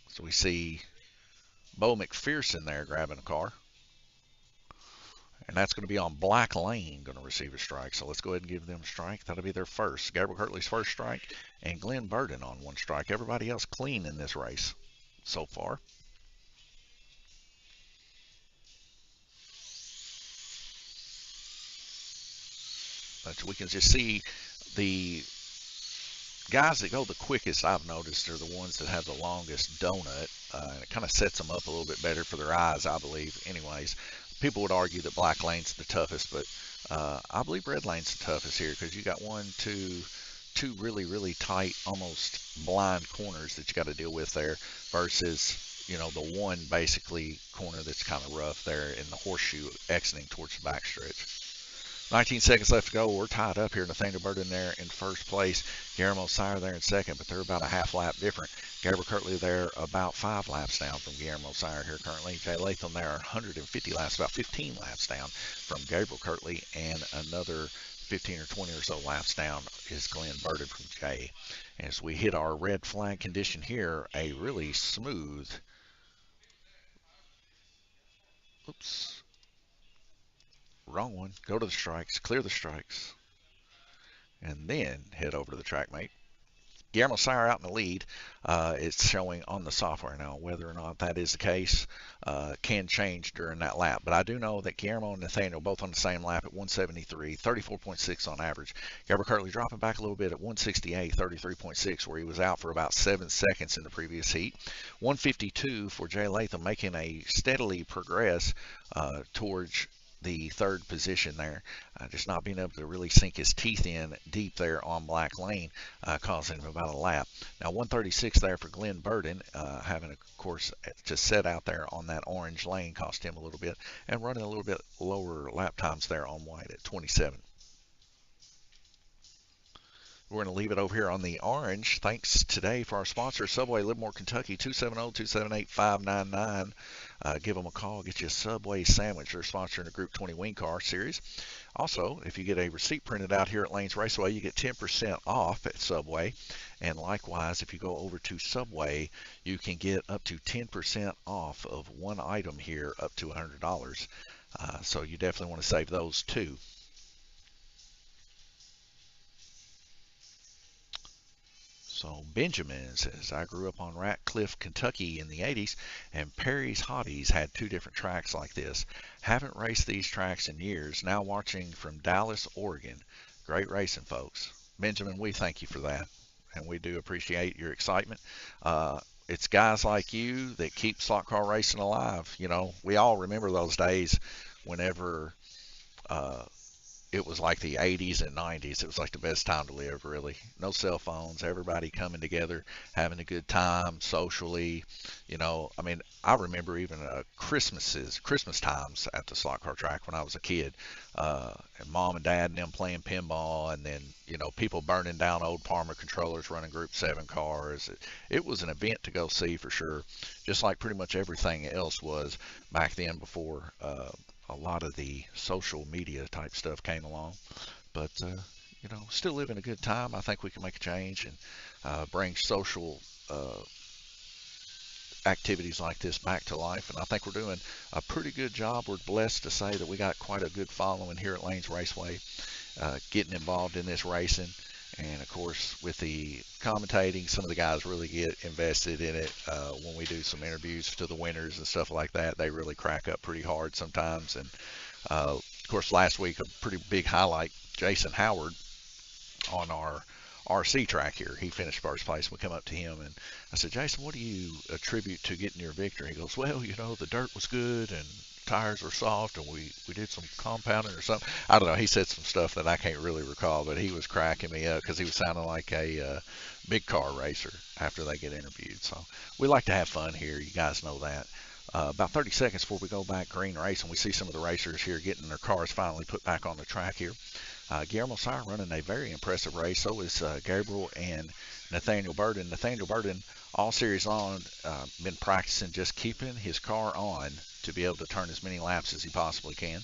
[SPEAKER 1] So we see Bo McPherson there grabbing a car. And that's going to be on Black Lane, going to receive a strike. So let's go ahead and give them a strike. That'll be their first. Gabriel Kirtley's first strike, and Glenn Burden on one strike. Everybody else clean in this race so far. But we can just see the guys that go the quickest, I've noticed, are the ones that have the longest donut. And it kind of sets them up a little bit better for their eyes, I believe. Anyways, people would argue that Black Lane's the toughest, but I believe Red Lane's the toughest here because you got two really, really tight, almost blind corners that you got to deal with there versus, you know, the one basically corner that's kind of rough there in the horseshoe exiting towards the backstretch. 19 seconds left to go. We're tied up here. Nathaniel Burden there in first place. Guillermo Sire there in second, but they're about a half lap different. Gabriel Kirtley there about 5 laps down from Guillermo Sire here currently. Jay Latham there 150 laps, about 15 laps down from Gabriel Kirtley, and another 15 or 20 or so laps down is Glenn Burden from Jay. As we hit our red flag condition here, a really smooth, oops, wrong one. Go to the strikes, clear the strikes, and then head over to the track mate. Guillermo Sire out in the lead. It's showing on the software now. Whether or not that is the case can change during that lap. But I do know that Guillermo and Nathaniel both on the same lap at 173, 34.6 on average. Gabriel Kirtley dropping back a little bit at 168, 33.6, where he was out for about 7 seconds in the previous heat. 152 for Jay Latham, making a steadily progress towards the third position there, just not being able to really sink his teeth in deep there on Black Lane, causing him about a lap. Now 136 there for Glenn Burden, having of course to set out there on that orange lane cost him a little bit, and running a little bit lower lap times there on white at 27. We're going to leave it over here on the orange. Thanks today for our sponsor, Subway Livermore, Kentucky, 270-278-599. Give them a call, get you a Subway sandwich. They're sponsoring the Group 20 Wing Car Series. Also, if you get a receipt printed out here at Lanes Raceway, you get 10% off at Subway. And likewise, if you go over to Subway, you can get up to 10% off of one item here up to $100. So you definitely want to save those too. So Benjamin says, I grew up on Ratcliffe, Kentucky in the 80s, and Perry's Hotties had 2 different tracks like this. Haven't raced these tracks in years. Now watching from Dallas, Oregon. Great racing, folks. Benjamin, we thank you for that, and we do appreciate your excitement. It's guys like you that keep slot car racing alive. You know, we all remember those days whenever it was like the 80s and 90s. It was like the best time to live, really. No cell phones, everybody coming together, having a good time socially. You know, I mean, I remember even Christmas times at the slot car track when I was a kid. And mom and dad and them playing pinball, and then, you know, people burning down old Palmer controllers, running Group 7 cars. It was an event to go see for sure, just like pretty much everything else was back then before a lot of the social media type stuff came along. But you know, still living a good time. I think we can make a change and bring social activities like this back to life, and I think we're doing a pretty good job. We're blessed to say that we got quite a good following here at Lanes Raceway, getting involved in this racing. And of course, with the commentating, some of the guys really get invested in it. When we do some interviews to the winners and stuff like that, they really crack up pretty hard sometimes. And of course, last week, a pretty big highlight, Jason Howard on our RC track here. He finished first place. We come up to him and I said, Jason, what do you attribute to getting your victory? He goes, well, you know, the dirt was good and tires were soft and we did some compounding or something. I don't know. He said some stuff that I can't really recall, but he was cracking me up because he was sounding like a big car racer after they get interviewed. So we like to have fun here. You guys know that. About 30 seconds before we go back green race, and we see some of the racers here getting their cars finally put back on the track here. Guillermo Sire running a very impressive race. So is Gabriel and Nathaniel Burden. Nathaniel Burden, all series long, been practicing just keeping his car on to be able to turn as many laps as he possibly can.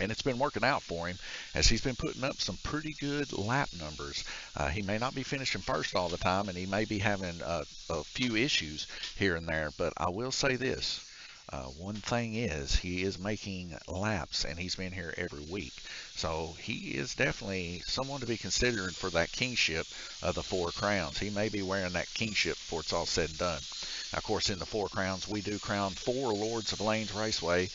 [SPEAKER 1] And it's been working out for him as he's been putting up some pretty good lap numbers. He may not be finishing first all the time, and he may be having a few issues here and there, but I will say this. One thing is, he is making laps, and he's been here every week. So he is definitely someone to be considering for that kingship of the Four Crowns. He may be wearing that kingship before it's all said and done. Now, of course, in the Four Crowns, we do crown 4 Lords of Lanes Raceway,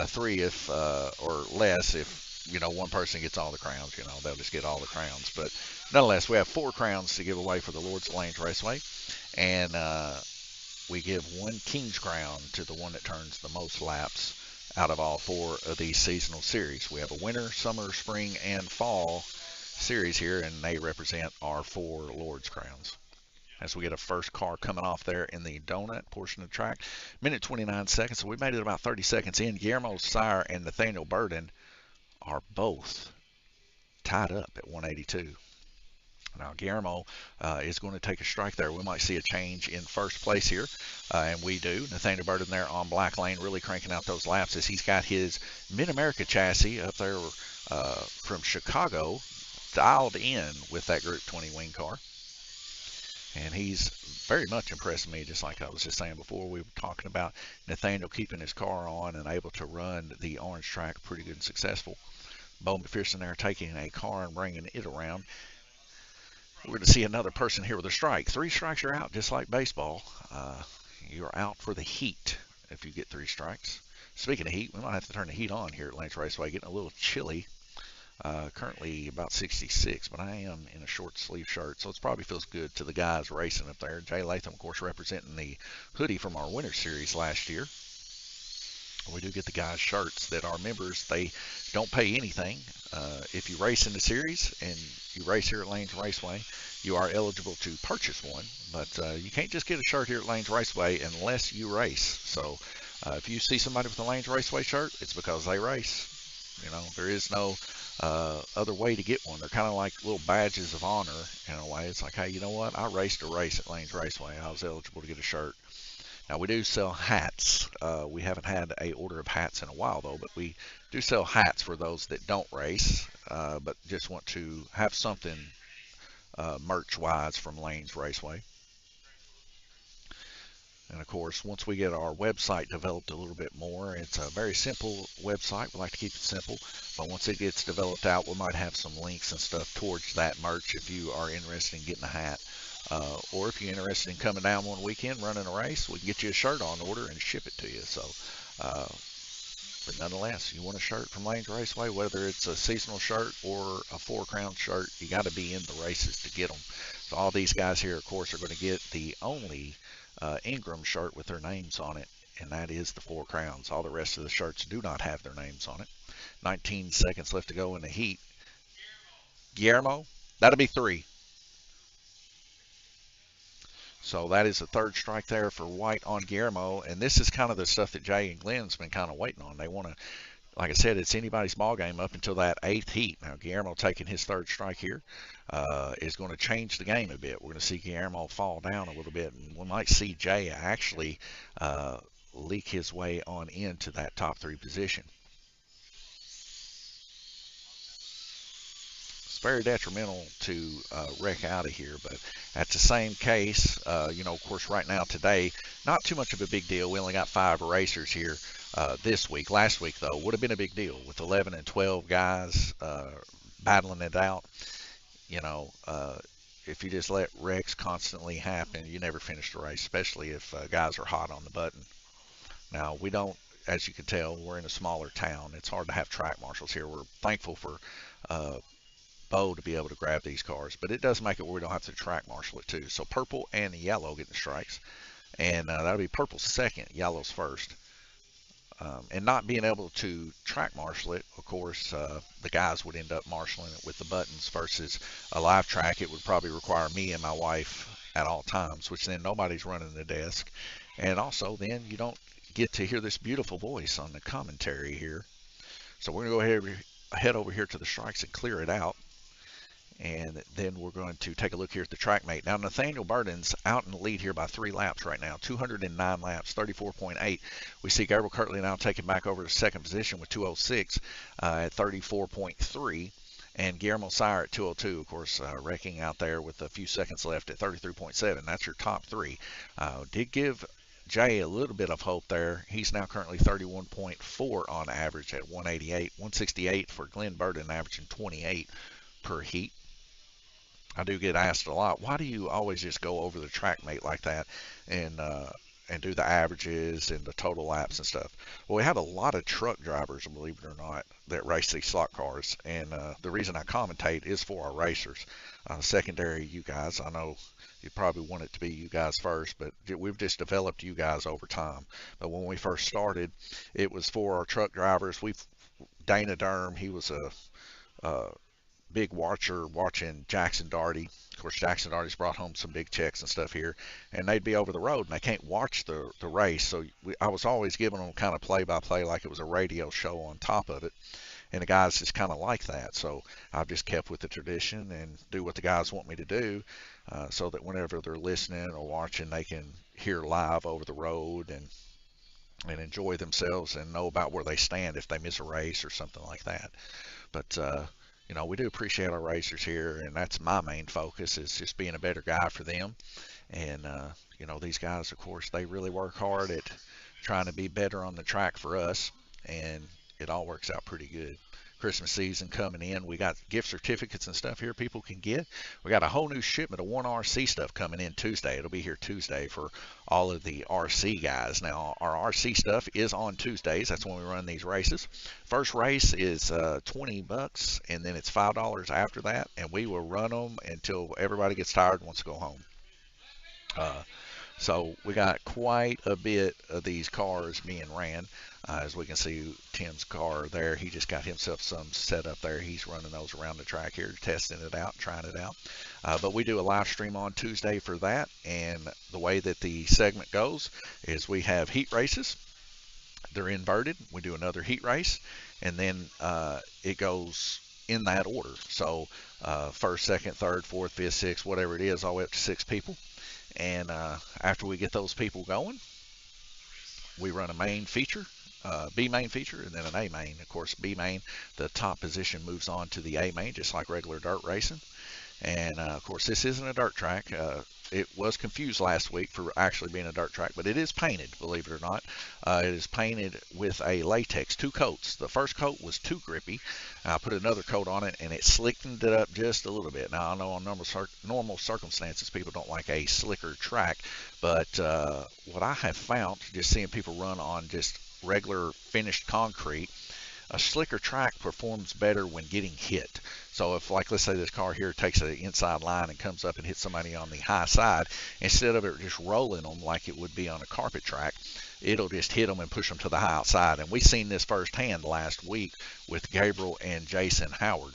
[SPEAKER 1] 3 if or less if one person gets all the crowns. They'll just get all the crowns. But nonetheless, we have 4 crowns to give away for the Lords of Lanes Raceway, and we give 1 King's Crown to the one that turns the most laps out of all 4 of these seasonal series. We have a winter, summer, spring, and fall series here, and they represent our 4 Lords Crowns. As we get a first car coming off there in the donut portion of the track. Minute 29 seconds, so we made it about 30 seconds in. Guillermo Sire and Nathaniel Burden are both tied up at 182. Now, Guillermo is going to take a strike there. We might see a change in first place here, and we do. Nathaniel Burden there on Black Lane, really cranking out those laps as he's got his Mid-America chassis up there from Chicago dialed in with that Group 20 wing car. And he's very much impressed me, just like I was just saying before. We were talking about Nathaniel keeping his car on and able to run the orange track pretty good and successful. Bo McPherson there taking a car and bringing it around. We're going to see another person here with a strike. 3 strikes are out, just like baseball. You're out for the heat if you get 3 strikes. Speaking of heat, we might have to turn the heat on here at Lanes Raceway. Getting a little chilly. Currently about 66, but I am in a short sleeve shirt, so it probably feels good to the guys racing up there. Jay Latham, of course, representing the hoodie from our winter series last year. We do get the guys shirts that are members. They don't pay anything. If you race in the series and you race here at Lanes Raceway, you are eligible to purchase one, but you can't just get a shirt here at Lanes Raceway unless you race. So if you see somebody with a Lanes Raceway shirt, it's because they race. There is no other way to get one. They're kind of like little badges of honor in a way. It's like, hey, you know what? I raced a race at Lanes Raceway. I was eligible to get a shirt. Now, we do sell hats. We haven't had a order of hats in a while, though, but we do sell hats for those that don't race, but just want to have something merch-wise from Lanes Raceway. And of course, once we get our website developed a little bit more, it's a very simple website. We like to keep it simple, but once it gets developed out, we might have some links and stuff towards that merch if you are interested in getting a hat. Or if you're interested in coming down one weekend running a race, we can get you a shirt on order and ship it to you. So, but nonetheless, you want a shirt from Lanes Raceway, whether it's a seasonal shirt or a 4 Crown shirt, you got to be in the races to get them. So all these guys here, of course, are going to get the only Ingram shirt with their names on it, and that is the 4 Crowns. All the rest of the shirts do not have their names on it. 19 seconds left to go in the heat. Guillermo, that'll be 3. So that is the 3rd strike there for White on Guillermo, and this is kind of the stuff that Jay and Glenn's been kind of waiting on. They want to, like I said, it's anybody's ball game up until that 8th heat. Now Guillermo taking his 3rd strike here is going to change the game a bit. We're going to see Guillermo fall down a little bit, and we might see Jay actually leak his way on into that top 3 position. It's very detrimental to wreck out of here, but at the same case, of course, right now today, not too much of a big deal. We only got 5 racers here this week. Last week, though, would have been a big deal with 11 and 12 guys battling it out. If you just let wrecks constantly happen, you never finish the race, especially if guys are hot on the button. Now, we don't, as you can tell, we're in a smaller town. It's hard to have track marshals here. We're thankful for Bo to be able to grab these cars, but it does make it where we don't have to track marshal it too. So purple and yellow getting strikes, and that'll be purple's 2nd, yellow's 1st. And not being able to track marshal it, of course, the guys would end up marshaling it with the buttons versus a live track. It would probably require me and my wife at all times, which then nobody's running the desk. And also then you don't get to hear this beautiful voice on the commentary here. So we're going to go ahead over here to the strikes and clear it out. And then we're going to take a look here at the track mate. Now, Nathaniel Burden's out in the lead here by 3 laps right now, 209 laps, 34.8. We see Gabriel Kirtley now taking back over to second position with 206 at 34.3. And Guillermo Sire at 202, of course, wrecking out there with a few seconds left at 33.7. That's your top three. Did give Jay a little bit of hope there. He's now currently 31.4 on average at 188, 168 for Glenn Burden, averaging 28 per heat. I do get asked a lot, why do you always just go over the track mate like that and do the averages and the total laps and stuff? Well, we have a lot of truck drivers, believe it or not, that race these slot cars, and the reason I commentate is for our racers. Secondary, you guys, I know you probably want it to be you guys first, but we've just developed you guys over time. But when we first started, it was for our truck drivers. Dana Durham, he was a big watcher watching Jackson Darty. Of course, Jackson Darty's brought home some big checks and stuff here, and they'd be over the road and they can't watch the race. So I was always giving them kind of play-by-play like it was a radio show on top of it. And the guys just kind of like that. So I've just kept with the tradition and do what the guys want me to do so that whenever they're listening or watching, they can hear live over the road and enjoy themselves and know about where they stand if they miss a race or something like that. But you know, we do appreciate our racers here, and that's my main focus, is just being a better guy for them. And you know, these guys, of course, they really work hard at trying to be better on the track for us, and it all works out pretty good. Christmas season coming in, we got gift certificates and stuff here people can get. We got a whole new shipment of 1RC stuff coming in Tuesday. It'll be here Tuesday for all of the RC guys. Now, our RC stuff is on Tuesdays. That's when we run these races. First race is $20, and then it's $5 after that, and we will run them until everybody gets tired and wants to go home. So we got quite a bit of these cars being ran. As we can see, Tim's car there, he just got himself some set up there. He's running those around the track here, testing it out, trying it out. But we do a live stream on Tuesday for that. And the way that the segment goes is we have heat races. They're inverted. We do another heat race, and then it goes in that order. So first, second, third, fourth, fifth, sixth, whatever it is, all the way up to 6 people. And after we get those people going, we run a main feature, B main feature, and then an A main. Of course, B main, the top position moves on to the A main, just like regular dirt racing. And of course, this isn't a dirt track. It was confused last week for actually being a dirt track, but it is painted, believe it or not. It is painted with a latex, 2 coats. The first coat was too grippy. I put another coat on it, and it slickened it up just a little bit. Now, I know on normal circumstances, people don't like a slicker track, but what I have found, just seeing people run on just regular finished concrete, a slicker track performs better when getting hit. So if, like, let's say this car here takes an inside line and comes up and hits somebody on the high side, instead of it just rolling them like it would be on a carpet track, it'll just hit them and push them to the high outside. And we seen this firsthand last week with Gabriel and Jason Howard.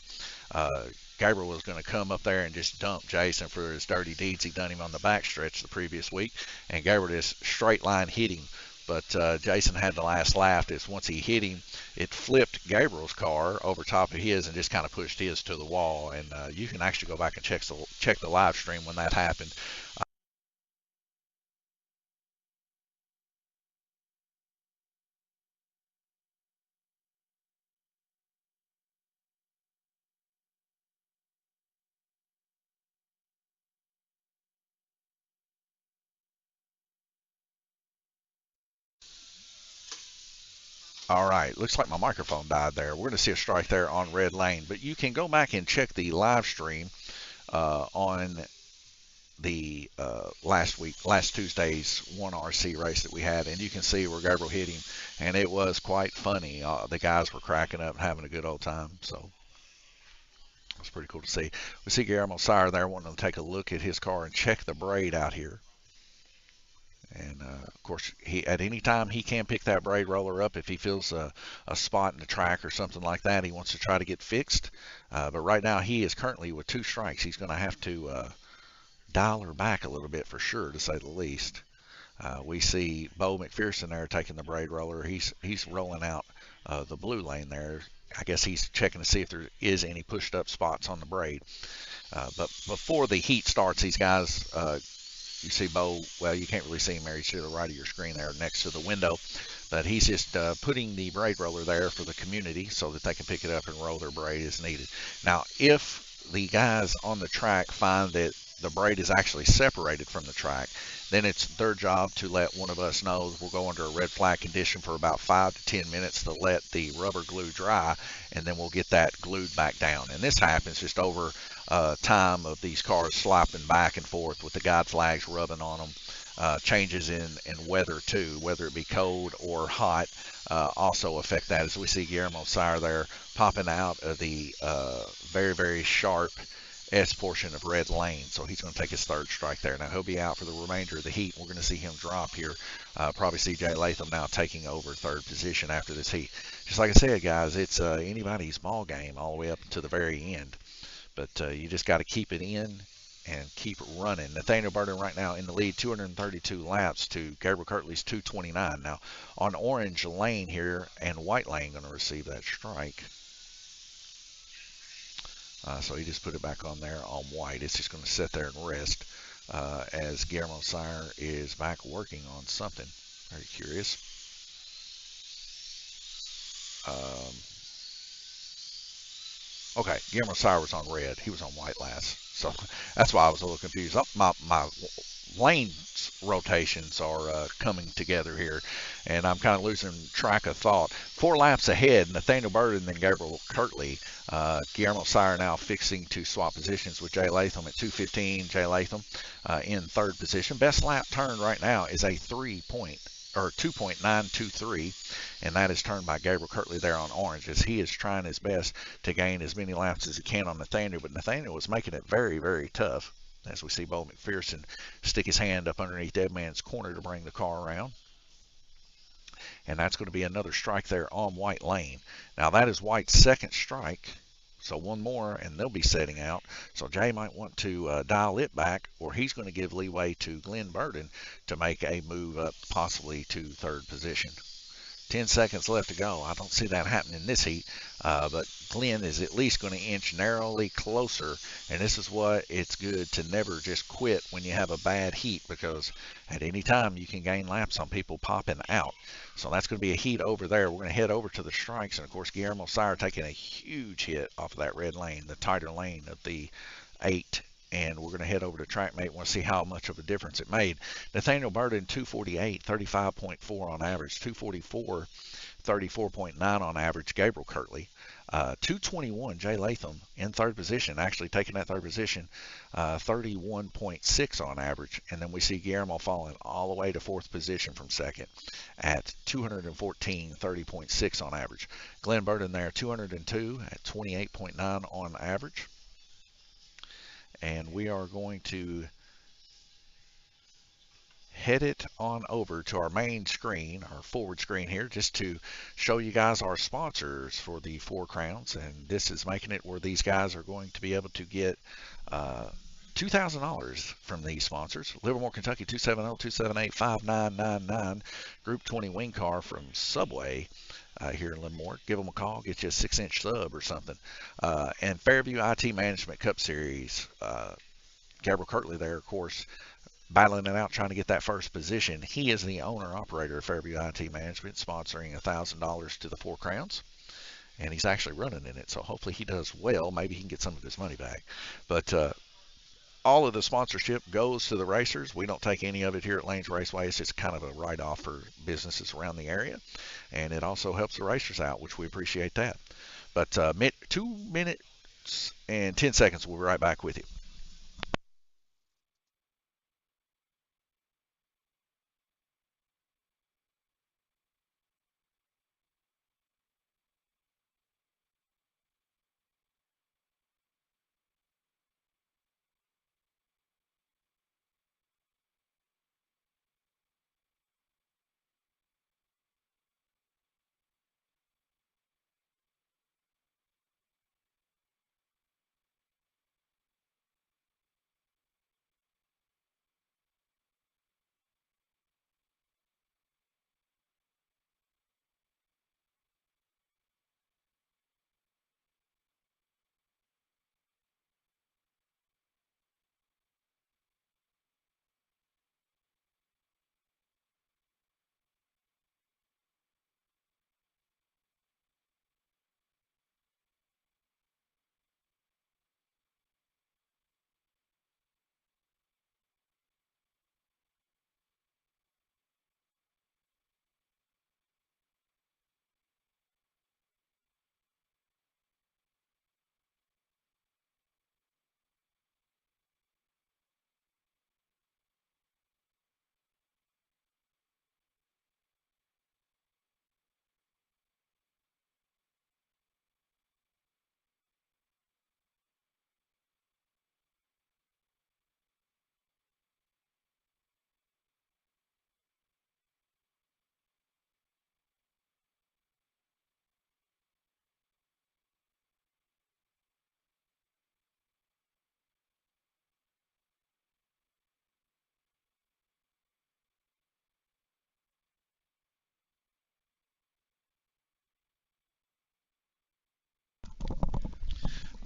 [SPEAKER 1] Gabriel was going to come up there and just dump Jason for his dirty deeds he done him on the backstretch the previous week, and Gabriel just straight line hit him. But Jason had the last laugh. Is once he hit him, it flipped Gabriel's car over top of his and just kind of pushed his to the wall. And you can actually go back and check the live stream when that happened. All right, looks like my microphone died there. We're going to see a strike there on red lane, but you can go back and check the live stream on the last Tuesday's 1RC race that we had, and you can see where Gabriel hit him, and it was quite funny. The guys were cracking up and having a good old time, so it's pretty cool to see. We see Guillermo Sire there wanting to take a look at his car and check the braid out here. And of course, at any time he can pick that braid roller up if he feels a spot in the track or something like that he wants to try to get fixed. But right now he is currently with 2 strikes. He's going to have to dial her back a little bit for sure, to say the least. We see Bo McPherson there taking the braid roller. He's rolling out the blue lane there. I guess he's checking to see if there is any pushed up spots on the braid. But before the heat starts, these guys, you see Bo, well, you can't really see him there. He's to the right of your screen there next to the window. But he's just putting the braid roller there for the community so that they can pick it up and roll their braid as needed. Now, if the guys on the track find that the braid is actually separated from the track, then it's their job to let one of us know. We'll go under a red flag condition for about 5 to 10 minutes to let the rubber glue dry, and then we'll get that glued back down. And this happens just over time of these cars slapping back and forth with the guide flags rubbing on them. Changes in weather too, whether it be cold or hot, also affect that. As we see Guillermo Sire there popping out of the very, very sharp S portion of red lane. So he's going to take his third strike there. Now he'll be out for the remainder of the heat. We're going to see him drop here. Probably see Jay Latham now taking over third position after this heat. Just like I said, guys, it's anybody's ball game all the way up to the very end. But you just got to keep it in and keep it running. Nathaniel Burden right now in the lead, 232 laps to Gabriel Kirtley's 229. Now on orange lane here and white lane going to receive that strike. So he just put it back on there on white. It's just going to sit there and rest as Guillermo Sire is back working on something. Very curious. Okay, Guillermo Sire was on red. He was on white last. So that's why I was a little confused. Oh, my lanes rotations are coming together here, and I'm kind of losing track of thought. 4 laps ahead, Nathaniel Burden and Gabriel Kirtley. Guillermo Sire now fixing to swap positions with Jay Latham at 2:15. Jay Latham in third position. Best lap turn right now is a 2.923, and that is turned by Gabriel Kirtley there on orange as he is trying his best to gain as many laps as he can on Nathaniel, but Nathaniel was making it very, very tough as we see Bo McPherson stick his hand up underneath Dead Man's corner to bring the car around. And that's going to be another strike there on white lane. Now that is White's second strike. So one more and they'll be setting out. So Jay might want to dial it back, or he's going to give leeway to Glenn Burden to make a move up possibly to third position. 10 seconds left to go. I don't see that happening in this heat, but Glenn is at least going to inch narrowly closer, and this is what it's good to never just quit when you have a bad heat, because at any time you can gain laps on people popping out. So that's going to be a heat over there. We're going to head over to the strikes, and of course Guillermo Sire taking a huge hit off of that red lane, the tighter lane of the 8. And we're going to head over to TrackMate. Want to see how much of a difference it made. Nathaniel Burden, 248, 35.4 on average. 244, 34.9 on average. Gabriel Kirtley, 221. Jay Latham in third position, actually taking that third position, 31.6 on average. And then we see Guillermo falling all the way to fourth position from second at 214, 30.6 on average. Glenn Burden there, 202 at 28.9 on average. And we are going to head it on over to our main screen, our forward screen here, just to show you guys our sponsors for the Four Crowns. And this is making it where these guys are going to be able to get $2,000 from these sponsors. Livermore, Kentucky, 270-278-5999. Group 20 wing car from Subway. Here in Livermore, give them a call, get you a 6-inch sub or something. And Fairview IT Management Cup Series, Gabriel Kirtley there, of course, battling it out, trying to get that first position. He is the owner-operator of Fairview IT Management, sponsoring $1,000 to the Four Crowns. And he's actually running in it, so hopefully he does well. Maybe he can get some of his money back. But all of the sponsorship goes to the racers. We don't take any of it here at Lanes Raceway. It's just kind of a write-off for businesses around the area. And it also helps the racers out, which we appreciate that. But 2 minutes and 10 seconds, we'll be right back with you.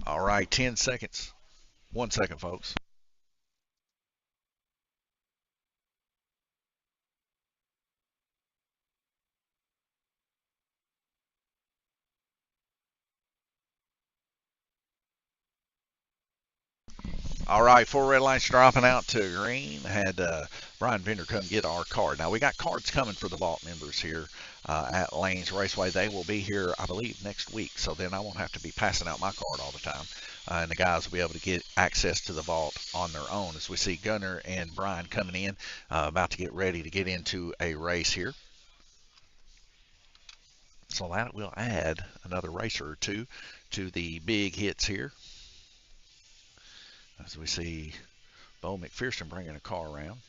[SPEAKER 1] All right, 10 seconds. 1 second, folks. All right, 4 red lights dropping out to green. Had Brian Vender come get our card. Now, we got cards coming for the vault members here at Lanes Raceway. They will be here, I believe, next week. So then I won't have to be passing out my card all the time. And the guys will be able to get access to the vault on their own. As we see Gunner and Brian coming in, about to get ready to get into a race here. So that will add another racer or two to the big hits here. As we see Bo McPherson bringing a car around.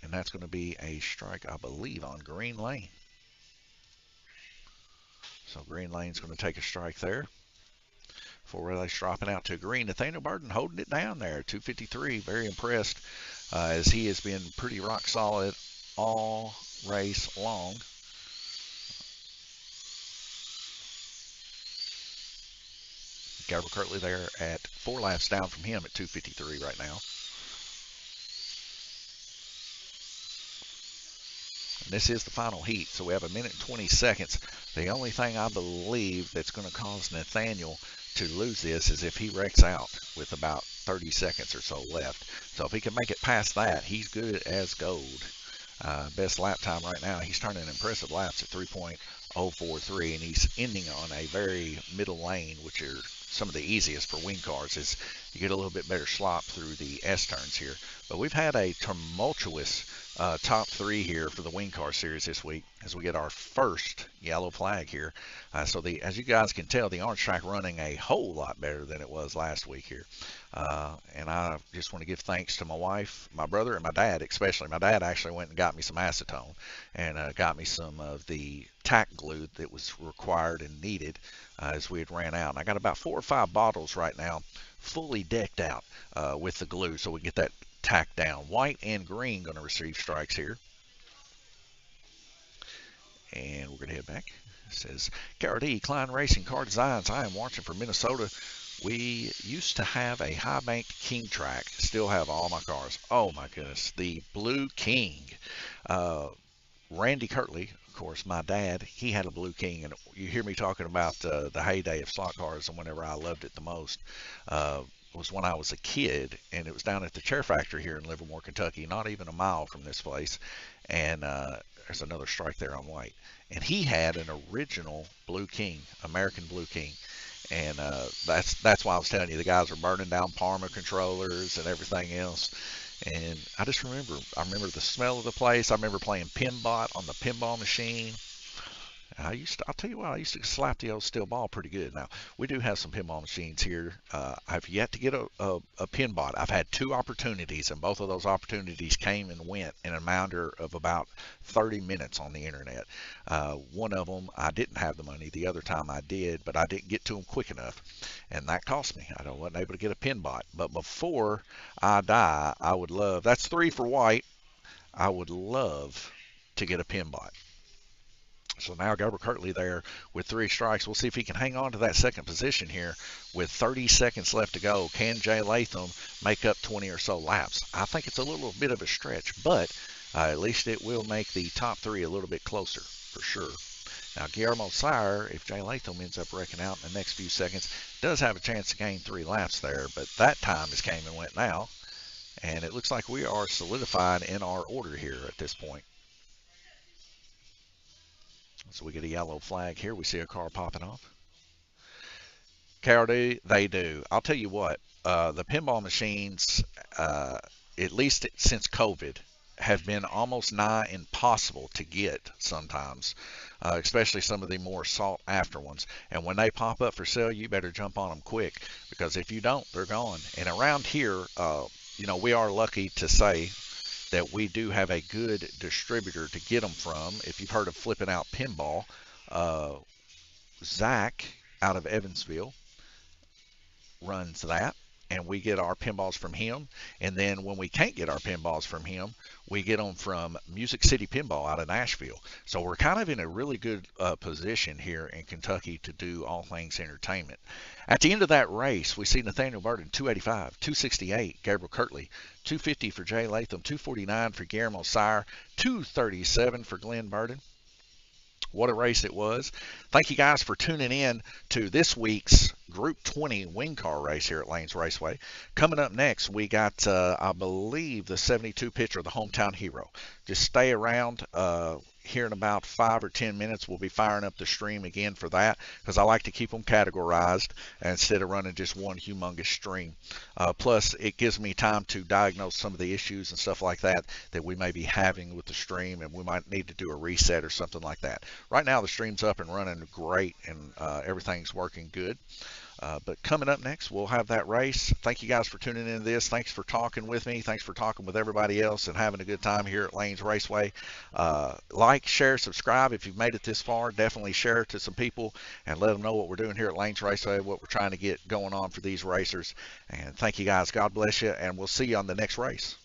[SPEAKER 1] And that's going to be a strike, I believe, on Green Lane. So Green Lane's going to take a strike there. 4 relays dropping out to green. Nathaniel Burton holding it down there. 253. Very impressed as he has been pretty rock solid all race long. Gabriel Kirtley there at 4 laps down from him at 253 right now. And this is the final heat, so we have 1 minute and 20 seconds. The only thing I believe that's going to cause Nathaniel to lose this is if he wrecks out with about 30 seconds or so left. So if he can make it past that, he's good as gold. Best lap time right now, he's turning impressive laps at 3.043, and he's ending on a very middle lane, which are some of the easiest for wing cars, is you get a little bit better slop through the S turns here. But we've had a tumultuous top 3 here for the wing car series this week as we get our first yellow flag here. So as you guys can tell, the orange track running a whole lot better than it was last week here. And I just want to give thanks to my wife, my brother, and my dad especially. My dad actually went and got me some acetone and got me some of the tack glue that was required and needed as we had ran out. And I got about 4 or 5 bottles right now fully decked out with the glue so we get that tack down. White and green going to receive strikes here. And we're going to head back. It says, Carol D, Klein Racing Car Designs. I am watching from Minnesota. We used to have a high banked King track. Still have all my cars. Oh my goodness. The Blue King. Randy Kirtley, of course, my dad, he had a Blue King. And you hear me talking about the heyday of slot cars and whenever I loved it the most. Was when I was a kid, and it was down at the Chair Factory here in Livermore, Kentucky, not even a mile from this place. And there's another strike there on white. And he had an original Blue King, American Blue King. And that's why I was telling you, the guys were burning down Parma controllers and everything else. And I remember the smell of the place. I remember playing Pinbot on the pinball machine. I'll tell you what, I used to slap the old steel ball pretty good. Now, we do have some pinball machines here. I've yet to get a Pinbot. I've had 2 opportunities, and both of those opportunities came and went in a matter of about 30 minutes on the internet. One of them, I didn't have the money. The other time I did, but I didn't get to them quick enough, and that cost me. I wasn't able to get a Pinbot. But before I die, I would love, that's 3 for white, I would love to get a Pinbot. So now Gabriel Kirtley there with 3 strikes. We'll see if he can hang on to that second position here with 30 seconds left to go. Can Jay Latham make up 20 or so laps? I think it's a little bit of a stretch, but at least it will make the top 3 a little bit closer for sure. Now Guillermo Sire, if Jay Latham ends up wrecking out in the next few seconds, does have a chance to gain 3 laps there, but that time has came and went now. And it looks like we are solidified in our order here at this point. So we get a yellow flag here. We see a car popping off. Carol D, they do. I'll tell you what, the pinball machines, at least since COVID, have been almost nigh impossible to get sometimes, especially some of the more sought after ones. And when they pop up for sale, you better jump on them quick, because if you don't, they're gone. And around here, we are lucky to say that we do have a good distributor to get them from. If you've heard of Flipping Out Pinball, Zach out of Evansville runs that. and we get our pinballs from him. And then when we can't get our pinballs from him, we get them from Music City Pinball out of Nashville. So we're kind of in a really good position here in Kentucky to do all things entertainment. At the end of that race, we see Nathaniel Burden, 285, 268, Gabriel Kirtley, 250 for Jay Latham, 249 for Guillermo Sire, 237 for Glenn Burden. What a race it was. Thank you guys for tuning in to this week's Group 20 wing car race here at Lanes Raceway. Coming up next, we got, I believe, the 72 pitcher, the Hometown Hero. Just stay around. Here in about 5 or 10 minutes, we'll be firing up the stream again for that, because I like to keep them categorized instead of running just one humongous stream. Plus, it gives me time to diagnose some of the issues and stuff like that that we may be having with the stream, and we might need to do a reset or something like that. Right now, the stream's up and running great, and everything's working good. But coming up next, we'll have that race. Thank you guys for tuning in to this. Thanks for talking with me. Thanks for talking with everybody else and having a good time here at Lanes Raceway. Like, share, subscribe. If you've made it this far, definitely share it to some people and let them know what we're doing here at Lanes Raceway, what we're trying to get going on for these racers. And thank you guys. God bless you, and we'll see you on the next race.